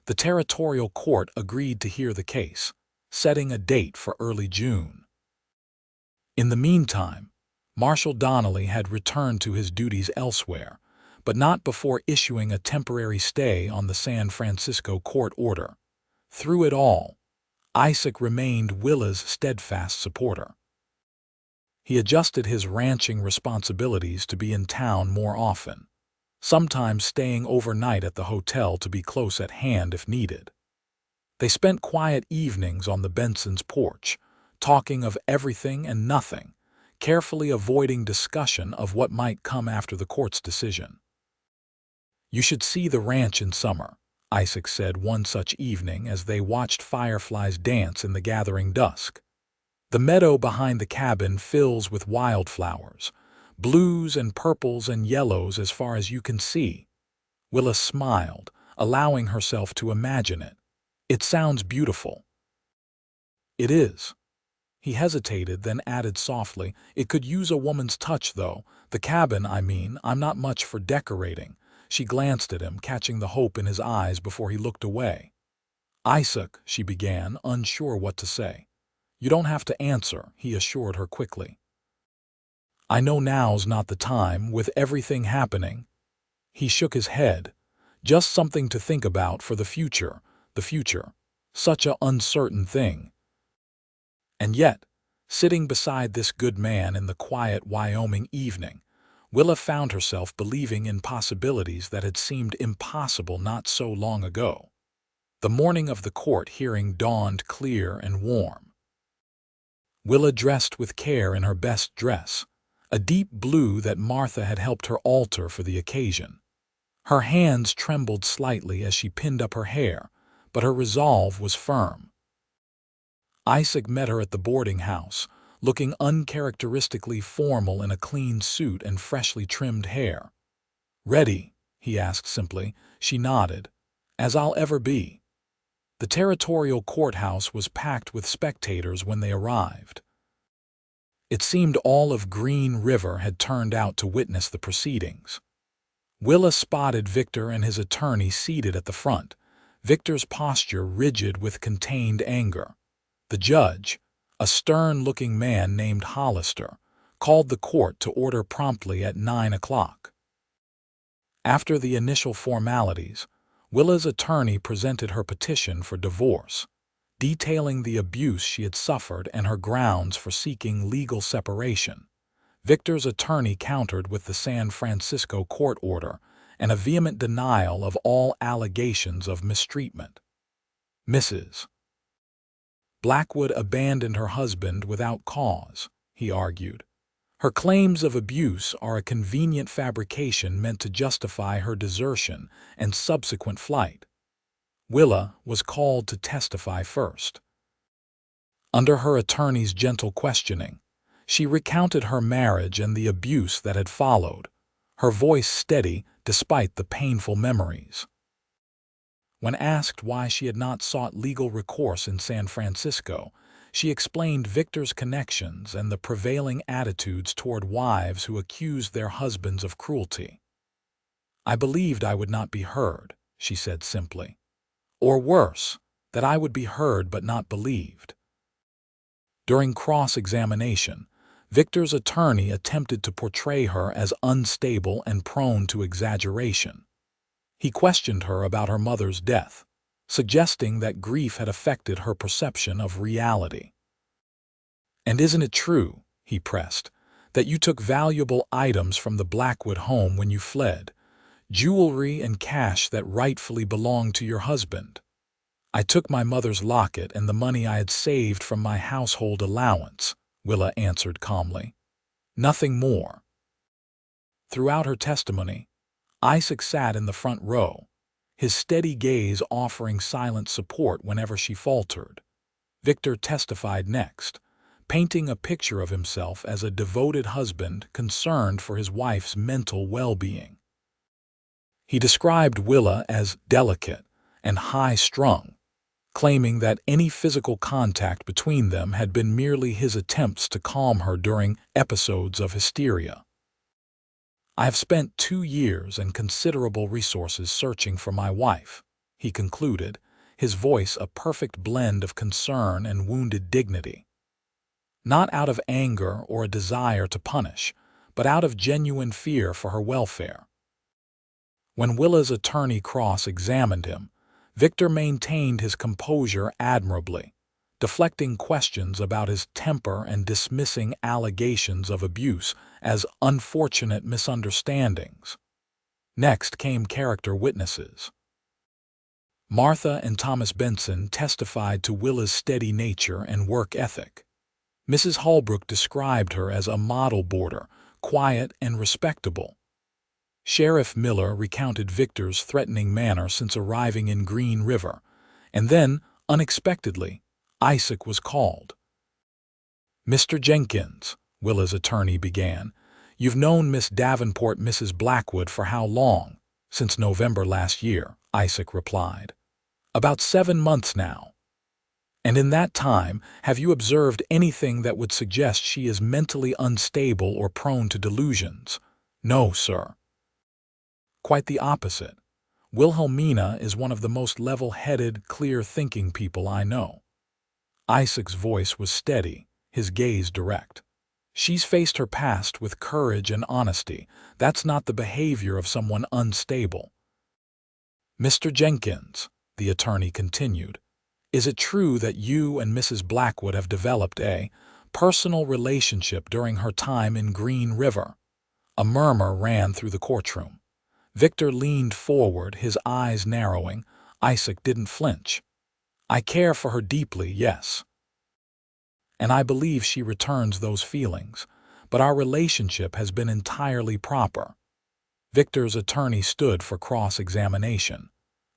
The territorial court agreed to hear the case, setting a date for early June. In the meantime, Marshal Donnelly had returned to his duties elsewhere, but not before issuing a temporary stay on the San Francisco court order. Through it all, Isaac remained Willa's steadfast supporter. He adjusted his ranching responsibilities to be in town more often, sometimes staying overnight at the hotel to be close at hand if needed. They spent quiet evenings on the Bensons' porch, talking of everything and nothing, carefully avoiding discussion of what might come after the court's decision. "You should see the ranch in summer," Isaac said one such evening as they watched fireflies dance in the gathering dusk. "The meadow behind the cabin fills with wildflowers, blues and purples and yellows as far as you can see." Willa smiled, allowing herself to imagine it. "It sounds beautiful." "It is." He hesitated, then added softly, "It could use a woman's touch, though. The cabin, I mean. I'm not much for decorating." She glanced at him, catching the hope in his eyes before he looked away. "Isaac," she began, unsure what to say. "You don't have to answer," he assured her quickly. "I know now's not the time, with everything happening." He shook his head. "Just something to think about for the future. The future. Such a uncertain thing." And yet, sitting beside this good man in the quiet Wyoming evening, Willa found herself believing in possibilities that had seemed impossible not so long ago. The morning of the court hearing dawned clear and warm. Willa dressed with care in her best dress, a deep blue that Martha had helped her alter for the occasion. Her hands trembled slightly as she pinned up her hair, but her resolve was firm. Isaac met her at the boarding house, looking uncharacteristically formal in a clean suit and freshly trimmed hair. "Ready?" he asked simply. She nodded. "As I'll ever be." The territorial courthouse was packed with spectators when they arrived. It seemed all of Green River had turned out to witness the proceedings. Willa spotted Victor and his attorney seated at the front, Victor's posture rigid with contained anger. The judge, a stern-looking man named Hollister, called the court to order promptly at 9 o'clock. After the initial formalities, Willa's attorney presented her petition for divorce, detailing the abuse she had suffered and her grounds for seeking legal separation. Victor's attorney countered with the San Francisco court order and a vehement denial of all allegations of mistreatment. Mrs. Blackwood abandoned her husband without cause, he argued. Her claims of abuse are a convenient fabrication meant to justify her desertion and subsequent flight. Willa was called to testify first. Under her attorney's gentle questioning, she recounted her marriage and the abuse that had followed, her voice steady despite the painful memories. When asked why she had not sought legal recourse in San Francisco, she explained Victor's connections and the prevailing attitudes toward wives who accused their husbands of cruelty. "I believed I would not be heard," she said simply. "Or worse, that I would be heard but not believed." During cross-examination, Victor's attorney attempted to portray her as unstable and prone to exaggeration. He questioned her about her mother's death, suggesting that grief had affected her perception of reality. "And isn't it true," he pressed, "that you took valuable items from the Blackwood home when you fled, jewelry and cash that rightfully belonged to your husband?" "I took my mother's locket and the money I had saved from my household allowance," Willa answered calmly. "Nothing more." Throughout her testimony, Isaac sat in the front row, his steady gaze offering silent support whenever she faltered. Victor testified next, painting a picture of himself as a devoted husband concerned for his wife's mental well-being. He described Willa as delicate and high-strung, claiming that any physical contact between them had been merely his attempts to calm her during episodes of hysteria. "I have spent 2 years and considerable resources searching for my wife," he concluded, his voice a perfect blend of concern and wounded dignity. "Not out of anger or a desire to punish, but out of genuine fear for her welfare." When Willa's attorney cross-examined him, Victor maintained his composure admirably, deflecting questions about his temper and dismissing allegations of abuse as unfortunate misunderstandings. Next came character witnesses. Martha and Thomas Benson testified to Willa's steady nature and work ethic. Mrs. Holbrook described her as a model boarder, quiet and respectable. Sheriff Miller recounted Victor's threatening manner since arriving in Green River, and then, unexpectedly, Isaac was called. "Mr. Jenkins," Willa's attorney began, "you've known Miss Davenport, Mrs. Blackwood, for how long?" "Since November last year," Isaac replied. "About 7 months now." "And in that time, have you observed anything that would suggest she is mentally unstable or prone to delusions?" "No, sir." "Quite the opposite. Wilhelmina is one of the most level-headed, clear-thinking people I know." Isaac's voice was steady, his gaze direct. "She's faced her past with courage and honesty. That's not the behavior of someone unstable." "Mr. Jenkins," the attorney continued, "is it true that you and Mrs. Blackwood have developed a personal relationship during her time in Green River?" A murmur ran through the courtroom. Victor leaned forward, his eyes narrowing. Isaac didn't flinch. "I care for her deeply, yes. And I believe she returns those feelings, but our relationship has been entirely proper." Victor's attorney stood for cross-examination.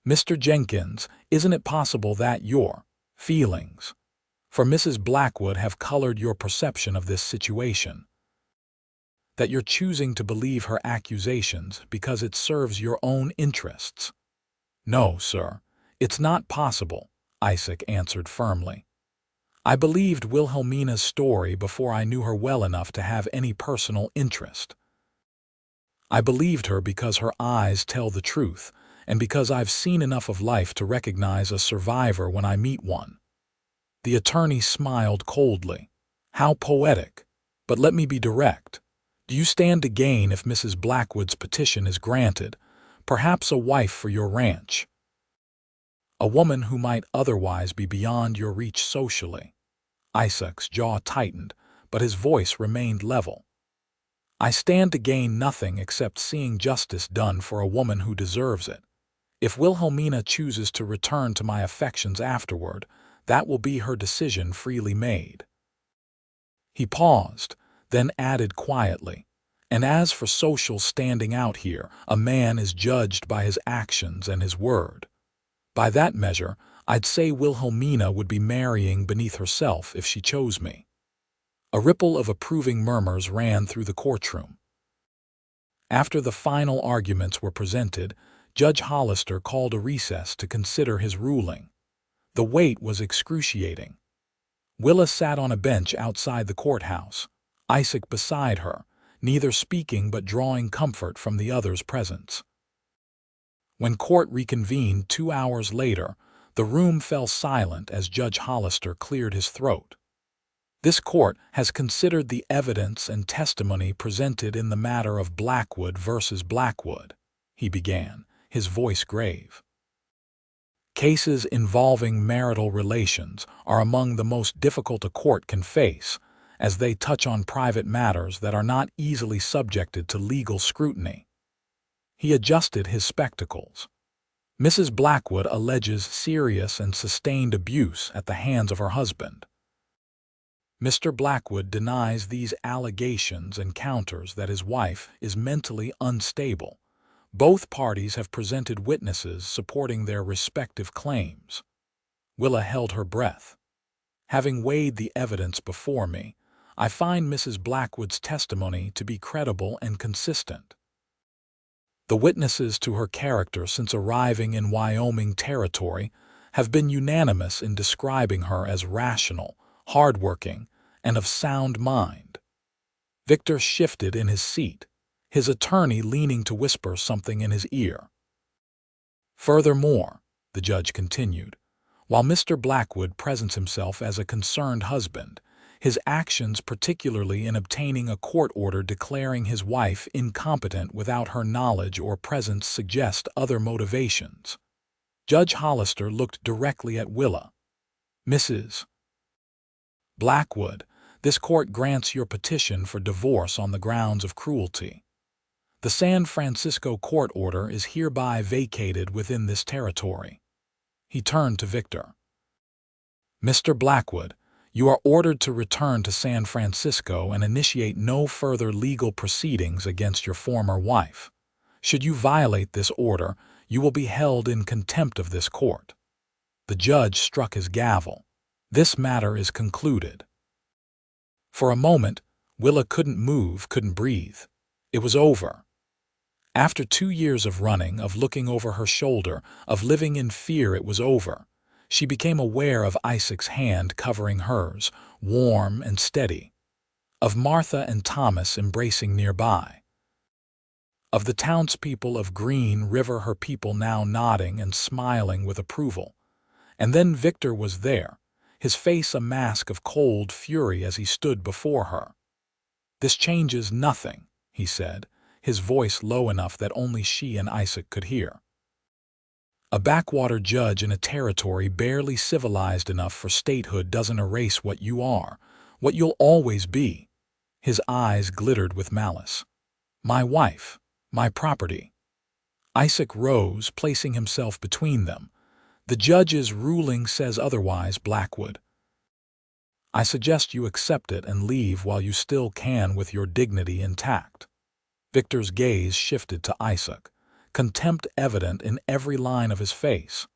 "Mr. Jenkins, isn't it possible that your feelings for Mrs. Blackwood have colored your perception of this situation? That you're choosing to believe her accusations because it serves your own interests?" "No, sir, it's not possible," Isaac answered firmly. "I believed Wilhelmina's story before I knew her well enough to have any personal interest. I believed her because her eyes tell the truth, and because I've seen enough of life to recognize a survivor when I meet one." The attorney smiled coldly. "How poetic. But let me be direct. Do you stand to gain if Mrs. Blackwood's petition is granted? Perhaps a wife for your ranch. A woman who might otherwise be beyond your reach socially." Isaac's jaw tightened, but his voice remained level. "I stand to gain nothing except seeing justice done for a woman who deserves it. If Wilhelmina chooses to return to my affections afterward, that will be her decision, freely made." He paused, then added quietly, "And as for social standing out here, a man is judged by his actions and his word. By that measure, I'd say Wilhelmina would be marrying beneath herself if she chose me." A ripple of approving murmurs ran through the courtroom. After the final arguments were presented, Judge Hollister called a recess to consider his ruling. The wait was excruciating. Willa sat on a bench outside the courthouse, Isaac beside her, neither speaking but drawing comfort from the other's presence. When court reconvened 2 hours later, the room fell silent as Judge Hollister cleared his throat. "This court has considered the evidence and testimony presented in the matter of Blackwood versus Blackwood," he began, his voice grave. "Cases involving marital relations are among the most difficult a court can face, as they touch on private matters that are not easily subjected to legal scrutiny." He adjusted his spectacles. "Mrs. Blackwood alleges serious and sustained abuse at the hands of her husband. Mr. Blackwood denies these allegations and counters that his wife is mentally unstable. Both parties have presented witnesses supporting their respective claims." Willa held her breath. "Having weighed the evidence before me, I find Mrs. Blackwood's testimony to be credible and consistent. The witnesses to her character since arriving in Wyoming territory have been unanimous in describing her as rational, hardworking, and of sound mind." Victor shifted in his seat, his attorney leaning to whisper something in his ear. "Furthermore," the judge continued, "while Mr. Blackwood presents himself as a concerned husband, his actions, particularly in obtaining a court order declaring his wife incompetent without her knowledge or presence, suggest other motivations." Judge Hollister looked directly at Willa. "Mrs. Blackwood, this court grants your petition for divorce on the grounds of cruelty. The San Francisco court order is hereby vacated within this territory." He turned to Victor. "Mr. Blackwood, you are ordered to return to San Francisco and initiate no further legal proceedings against your former wife. Should you violate this order, you will be held in contempt of this court." The judge struck his gavel. "This matter is concluded." For a moment, Willa couldn't move, couldn't breathe. It was over. After 2 years of running, of looking over her shoulder, of living in fear, it was over. She became aware of Isaac's hand covering hers, warm and steady, of Martha and Thomas embracing nearby, of the townspeople of Green River, her people now nodding and smiling with approval. And then Victor was there, his face a mask of cold fury as he stood before her. "This changes nothing," he said, his voice low enough that only she and Isaac could hear. "A backwater judge in a territory barely civilized enough for statehood doesn't erase what you are, what you'll always be." His eyes glittered with malice. "My wife, my property." Isaac rose, placing himself between them. "The judge's ruling says otherwise, Blackwood. I suggest you accept it and leave while you still can with your dignity intact." Victor's gaze shifted to Isaac, contempt evident in every line of his face.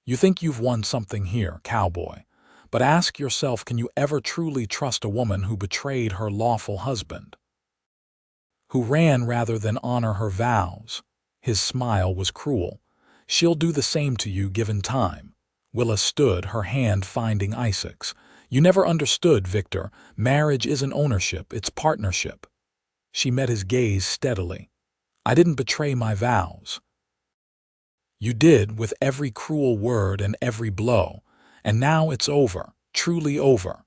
"You think you've won something here, Cowboy, but ask yourself, can you ever truly trust a woman who betrayed her lawful husband, who ran rather than honor her vows?" His smile was cruel. "She'll do the same to you given time." Willa stood, her hand finding Isaac's. "You never understood, Victor. Marriage isn't ownership, it's partnership." She met his gaze steadily. "I didn't betray my vows." "You did, with every cruel word and every blow. And now it's over, truly over."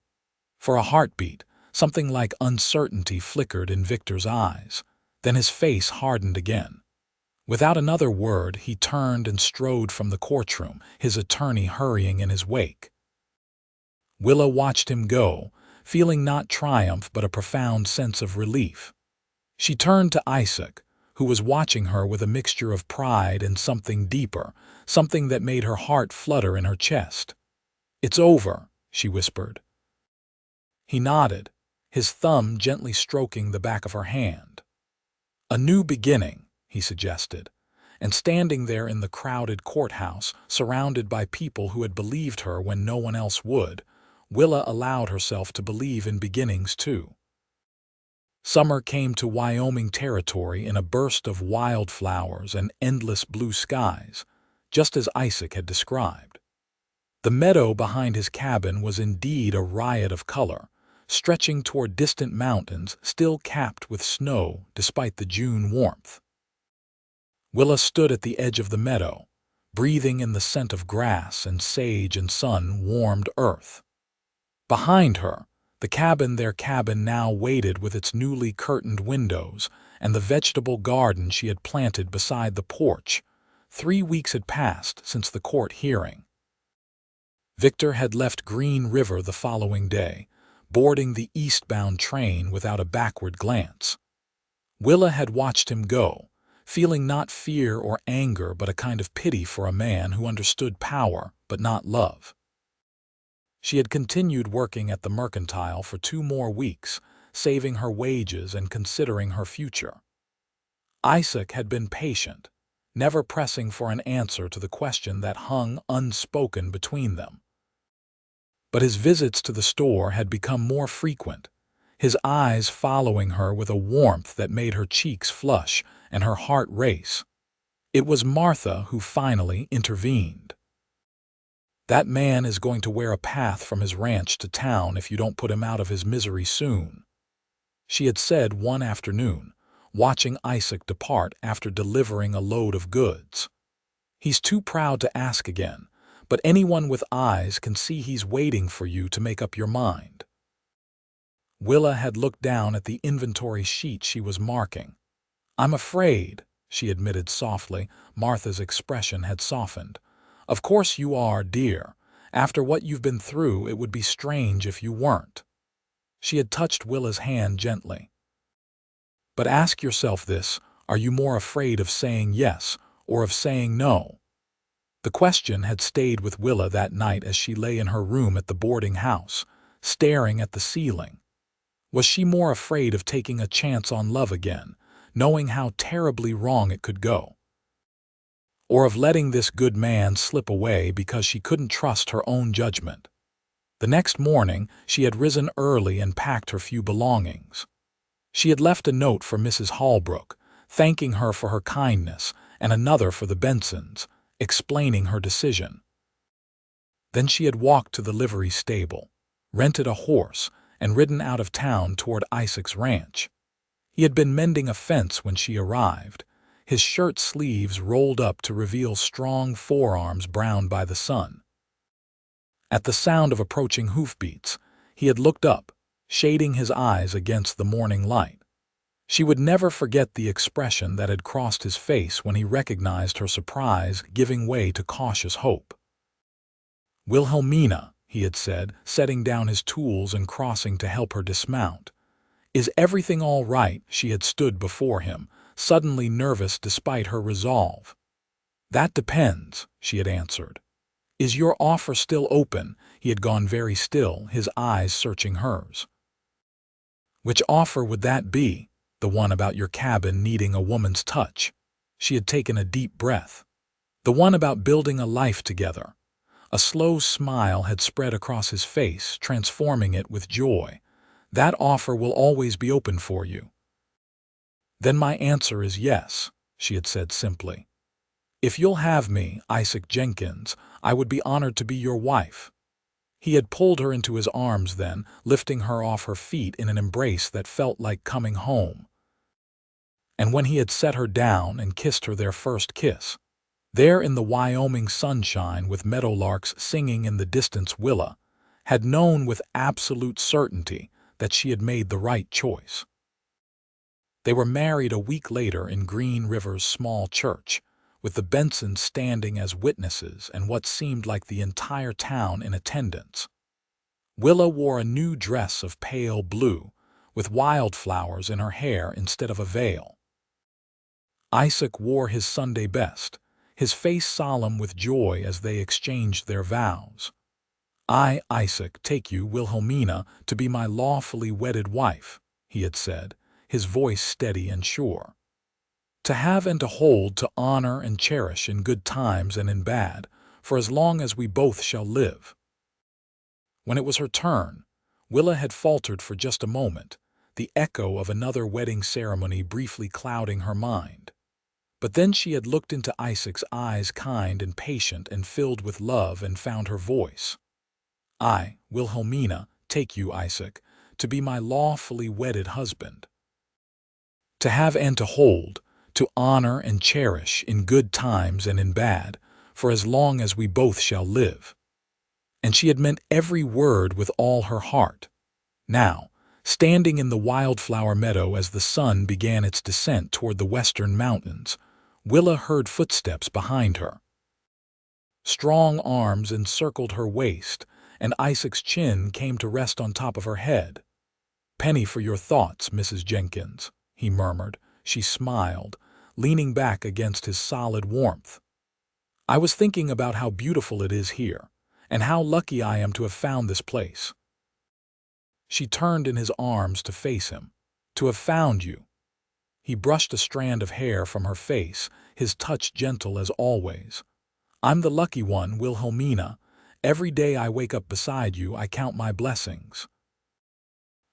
For a heartbeat, something like uncertainty flickered in Victor's eyes. Then his face hardened again. Without another word, he turned and strode from the courtroom, his attorney hurrying in his wake. Willa watched him go, feeling not triumph but a profound sense of relief. She turned to Isaac, who was watching her with a mixture of pride and something deeper, something that made her heart flutter in her chest. "It's over," she whispered. He nodded, his thumb gently stroking the back of her hand. "A new beginning," he suggested, and standing there in the crowded courthouse, surrounded by people who had believed her when no one else would, Willa allowed herself to believe in beginnings too. Summer came to Wyoming territory in a burst of wildflowers and endless blue skies, just as Isaac had described. The meadow behind his cabin was indeed a riot of color, stretching toward distant mountains still capped with snow despite the June warmth. Willa stood at the edge of the meadow, breathing in the scent of grass and sage and sun-warmed earth. Behind her, their cabin now waited with its newly curtained windows and the vegetable garden she had planted beside the porch. 3 weeks had passed since the court hearing. Victor had left Green River the following day, boarding the eastbound train without a backward glance. Willa had watched him go, feeling not fear or anger but a kind of pity for a man who understood power but not love. She had continued working at the mercantile for 2 more weeks, saving her wages and considering her future. Isaac had been patient, never pressing for an answer to the question that hung unspoken between them. But his visits to the store had become more frequent, his eyes following her with a warmth that made her cheeks flush and her heart race. It was Martha who finally intervened. "That man is going to wear a path from his ranch to town if you don't put him out of his misery soon," she had said one afternoon, watching Isaac depart after delivering a load of goods. "He's too proud to ask again, but anyone with eyes can see he's waiting for you to make up your mind." Willa had looked down at the inventory sheet she was marking. "I'm afraid," she admitted softly. Martha's expression had softened. "Of course you are, dear. After what you've been through, it would be strange if you weren't." She had touched Willa's hand gently. "But ask yourself this, are you more afraid of saying yes or of saying no?" The question had stayed with Willa that night as she lay in her room at the boarding house, staring at the ceiling. Was she more afraid of taking a chance on love again, knowing how terribly wrong it could go? Or of letting this good man slip away because she couldn't trust her own judgment? The next morning, she had risen early and packed her few belongings. She had left a note for Mrs. Holbrook, thanking her for her kindness, and another for the Bensons, explaining her decision. Then she had walked to the livery stable, rented a horse, and ridden out of town toward Isaac's ranch. He had been mending a fence when she arrived, his shirt sleeves rolled up to reveal strong forearms browned by the sun. At the sound of approaching hoofbeats, he had looked up, shading his eyes against the morning light. She would never forget the expression that had crossed his face when he recognized her surprise giving way to cautious hope. "Wilhelmina," he had said, setting down his tools and crossing to help her dismount. "Is everything all right?" She had stood before him, suddenly nervous despite her resolve. "That depends," she had answered. "Is your offer still open?" He had gone very still, his eyes searching hers. "Which offer would that be? The one about your cabin needing a woman's touch?" She had taken a deep breath. "The one about building a life together?" A slow smile had spread across his face, transforming it with joy. "That offer will always be open for you." "Then my answer is yes," she had said simply. "If you'll have me, Isaac Jenkins, I would be honored to be your wife." He had pulled her into his arms then, lifting her off her feet in an embrace that felt like coming home. And when he had set her down and kissed her their first kiss, there in the Wyoming sunshine with meadowlarks singing in the distance, Willa had known with absolute certainty that she had made the right choice. They were married a week later in Green River's small church, with the Bensons standing as witnesses and what seemed like the entire town in attendance. Willa wore a new dress of pale blue, with wildflowers in her hair instead of a veil. Isaac wore his Sunday best, his face solemn with joy as they exchanged their vows. "I, Isaac, take you, Wilhelmina, to be my lawfully wedded wife," he had said, his voice steady and sure. "To have and to hold, to honor and cherish in good times and in bad, for as long as we both shall live." When it was her turn, Willa had faltered for just a moment, the echo of another wedding ceremony briefly clouding her mind. But then she had looked into Isaac's eyes, kind and patient and filled with love, and found her voice. "I, Wilhelmina, take you, Isaac, to be my lawfully wedded husband. To have and to hold, to honor and cherish in good times and in bad, for as long as we both shall live." And she had meant every word with all her heart. Now, standing in the wildflower meadow as the sun began its descent toward the western mountains, Willa heard footsteps behind her. Strong arms encircled her waist, and Isaac's chin came to rest on top of her head. "Penny for your thoughts, Mrs. Jenkins," he murmured. She smiled, leaning back against his solid warmth. "I was thinking about how beautiful it is here, and how lucky I am to have found this place." She turned in his arms to face him. "To have found you." He brushed a strand of hair from her face, his touch gentle as always. "I'm the lucky one, Wilhelmina. Every day I wake up beside you, I count my blessings."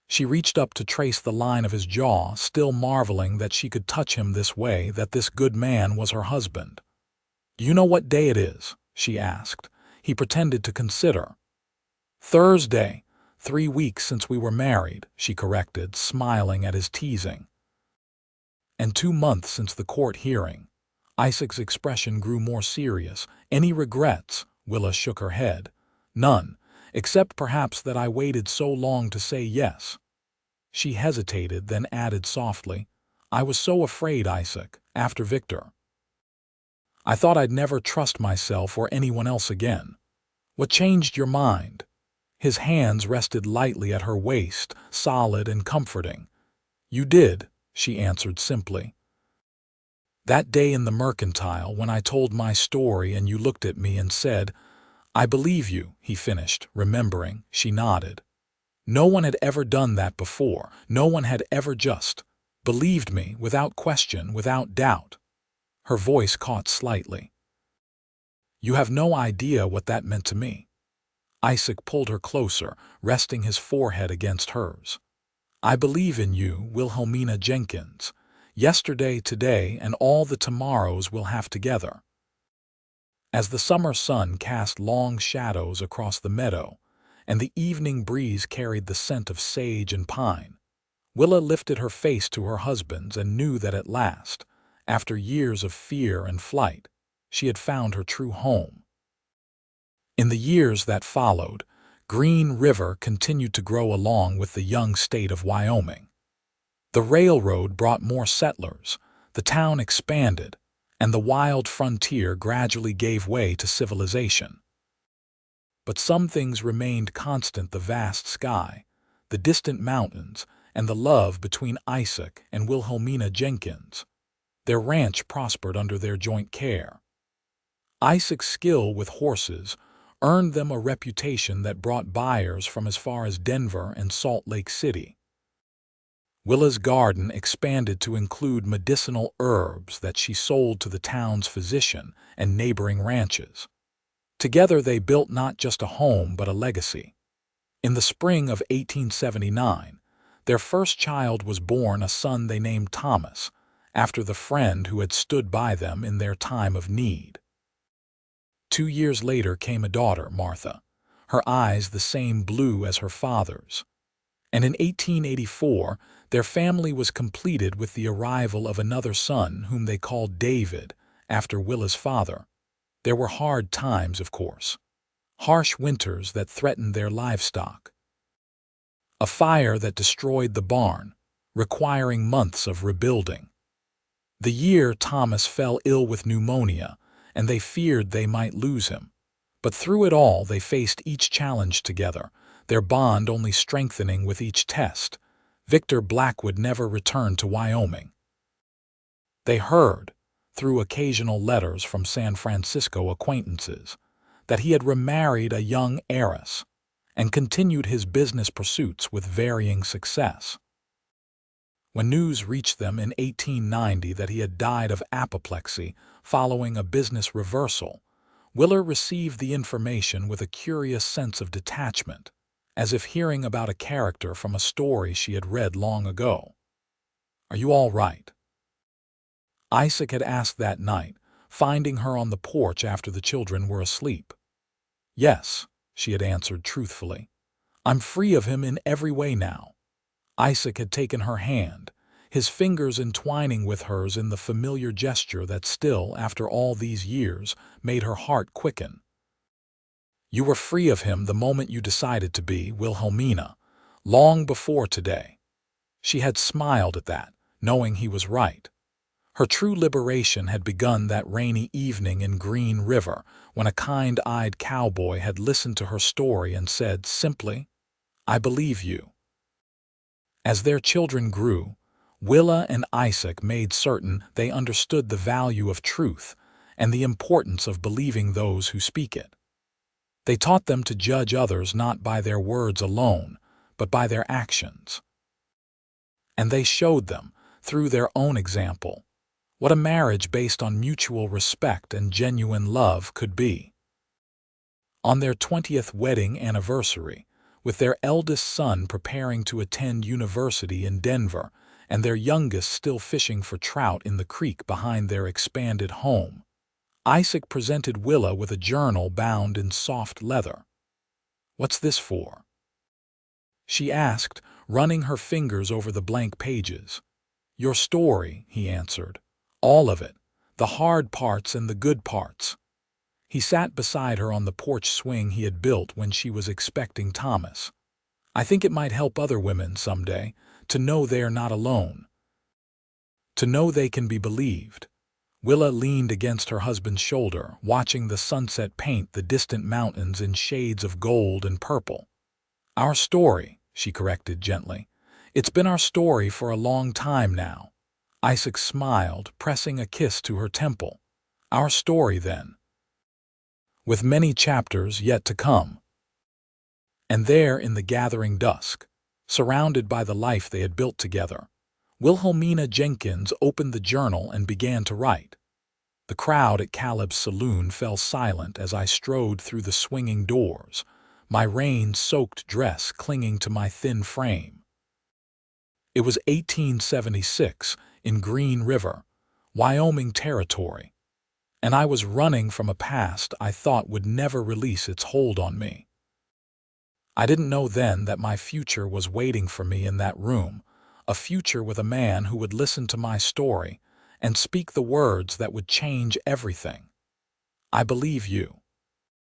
She reached up to trace the line of his jaw, still marveling that she could touch him this way, that this good man was her husband. "Do you know what day it is?" she asked. He pretended to consider. "Thursday. 3 weeks since we were married," she corrected, smiling at his teasing. "And 2 months since the court hearing." Isaac's expression grew more serious. "Any regrets?" Willa shook her head. "None, except perhaps that I waited so long to say yes." She hesitated, then added softly, "I was so afraid, Isaac, after Victor. I thought I'd never trust myself or anyone else again." "What changed your mind?" His hands rested lightly at her waist, solid and comforting. "You did," she answered simply. That day in the mercantile when I told my story and you looked at me and said, "I believe you," he finished, remembering. She nodded. No one had ever done that before. No one had ever just believed me without question, without doubt. Her voice caught slightly. You have no idea what that meant to me. Isaac pulled her closer, resting his forehead against hers. I believe in you, Wilhelmina Jenkins. Yesterday, today, and all the tomorrows we'll have together. As the summer sun cast long shadows across the meadow, and the evening breeze carried the scent of sage and pine, Willa lifted her face to her husband's and knew that at last, after years of fear and flight, she had found her true home. In the years that followed, Green River continued to grow along with the young state of Wyoming. The railroad brought more settlers, the town expanded, and the wild frontier gradually gave way to civilization. But some things remained constant: the vast sky, the distant mountains, and the love between Isaac and Wilhelmina Jenkins. Their ranch prospered under their joint care. Isaac's skill with horses earned them a reputation that brought buyers from as far as Denver and Salt Lake City. Willa's garden expanded to include medicinal herbs that she sold to the town's physician and neighboring ranches. Together they built not just a home but a legacy. In the spring of 1879, their first child was born, a son they named Thomas, after the friend who had stood by them in their time of need. 2 years later came a daughter, Martha, her eyes the same blue as her father's. And in 1884, their family was completed with the arrival of another son whom they called David, after Willa's father. There were hard times, of course. Harsh winters that threatened their livestock. A fire that destroyed the barn, requiring months of rebuilding. The year Thomas fell ill with pneumonia, and they feared they might lose him. But through it all they faced each challenge together, their bond only strengthening with each test. Victor Blackwood never returned to Wyoming. They heard, through occasional letters from San Francisco acquaintances, that he had remarried a young heiress and continued his business pursuits with varying success. When news reached them in 1890 that he had died of apoplexy following a business reversal, Willa received the information with a curious sense of detachment, as if hearing about a character from a story she had read long ago. "Are you all right?" Isaac had asked that night, finding her on the porch after the children were asleep. "Yes," she had answered truthfully. "I'm free of him in every way now." Isaac had taken her hand, his fingers entwining with hers in the familiar gesture that still, after all these years, made her heart quicken. "You were free of him the moment you decided to be, Wilhelmina, long before today." She had smiled at that, knowing he was right. Her true liberation had begun that rainy evening in Green River, when a kind-eyed cowboy had listened to her story and said simply, "I believe you." As their children grew, Willa and Isaac made certain they understood the value of truth and the importance of believing those who speak it. They taught them to judge others not by their words alone, but by their actions. And they showed them, through their own example, what a marriage based on mutual respect and genuine love could be. On their 20th wedding anniversary, with their eldest son preparing to attend university in Denver and their youngest still fishing for trout in the creek behind their expanded home, Isaac presented Willa with a journal bound in soft leather. "What's this for?" she asked, running her fingers over the blank pages. "Your story," he answered. "All of it, the hard parts and the good parts." He sat beside her on the porch swing he had built when she was expecting Thomas. "I think it might help other women someday to know they are not alone. To know they can be believed." Willa leaned against her husband's shoulder, watching the sunset paint the distant mountains in shades of gold and purple. "Our story," she corrected gently. "It's been our story for a long time now." Isaac smiled, pressing a kiss to her temple. Our story, then, with many chapters yet to come. And there, in the gathering dusk, surrounded by the life they had built together, Wilhelmina Jenkins opened the journal and began to write. The crowd at Caleb's saloon fell silent as I strode through the swinging doors, my rain-soaked dress clinging to my thin frame. It was 1876 in Green River, Wyoming territory, and I was running from a past I thought would never release its hold on me. I didn't know then that my future was waiting for me in that room, a future with a man who would listen to my story and speak the words that would change everything. I believe you.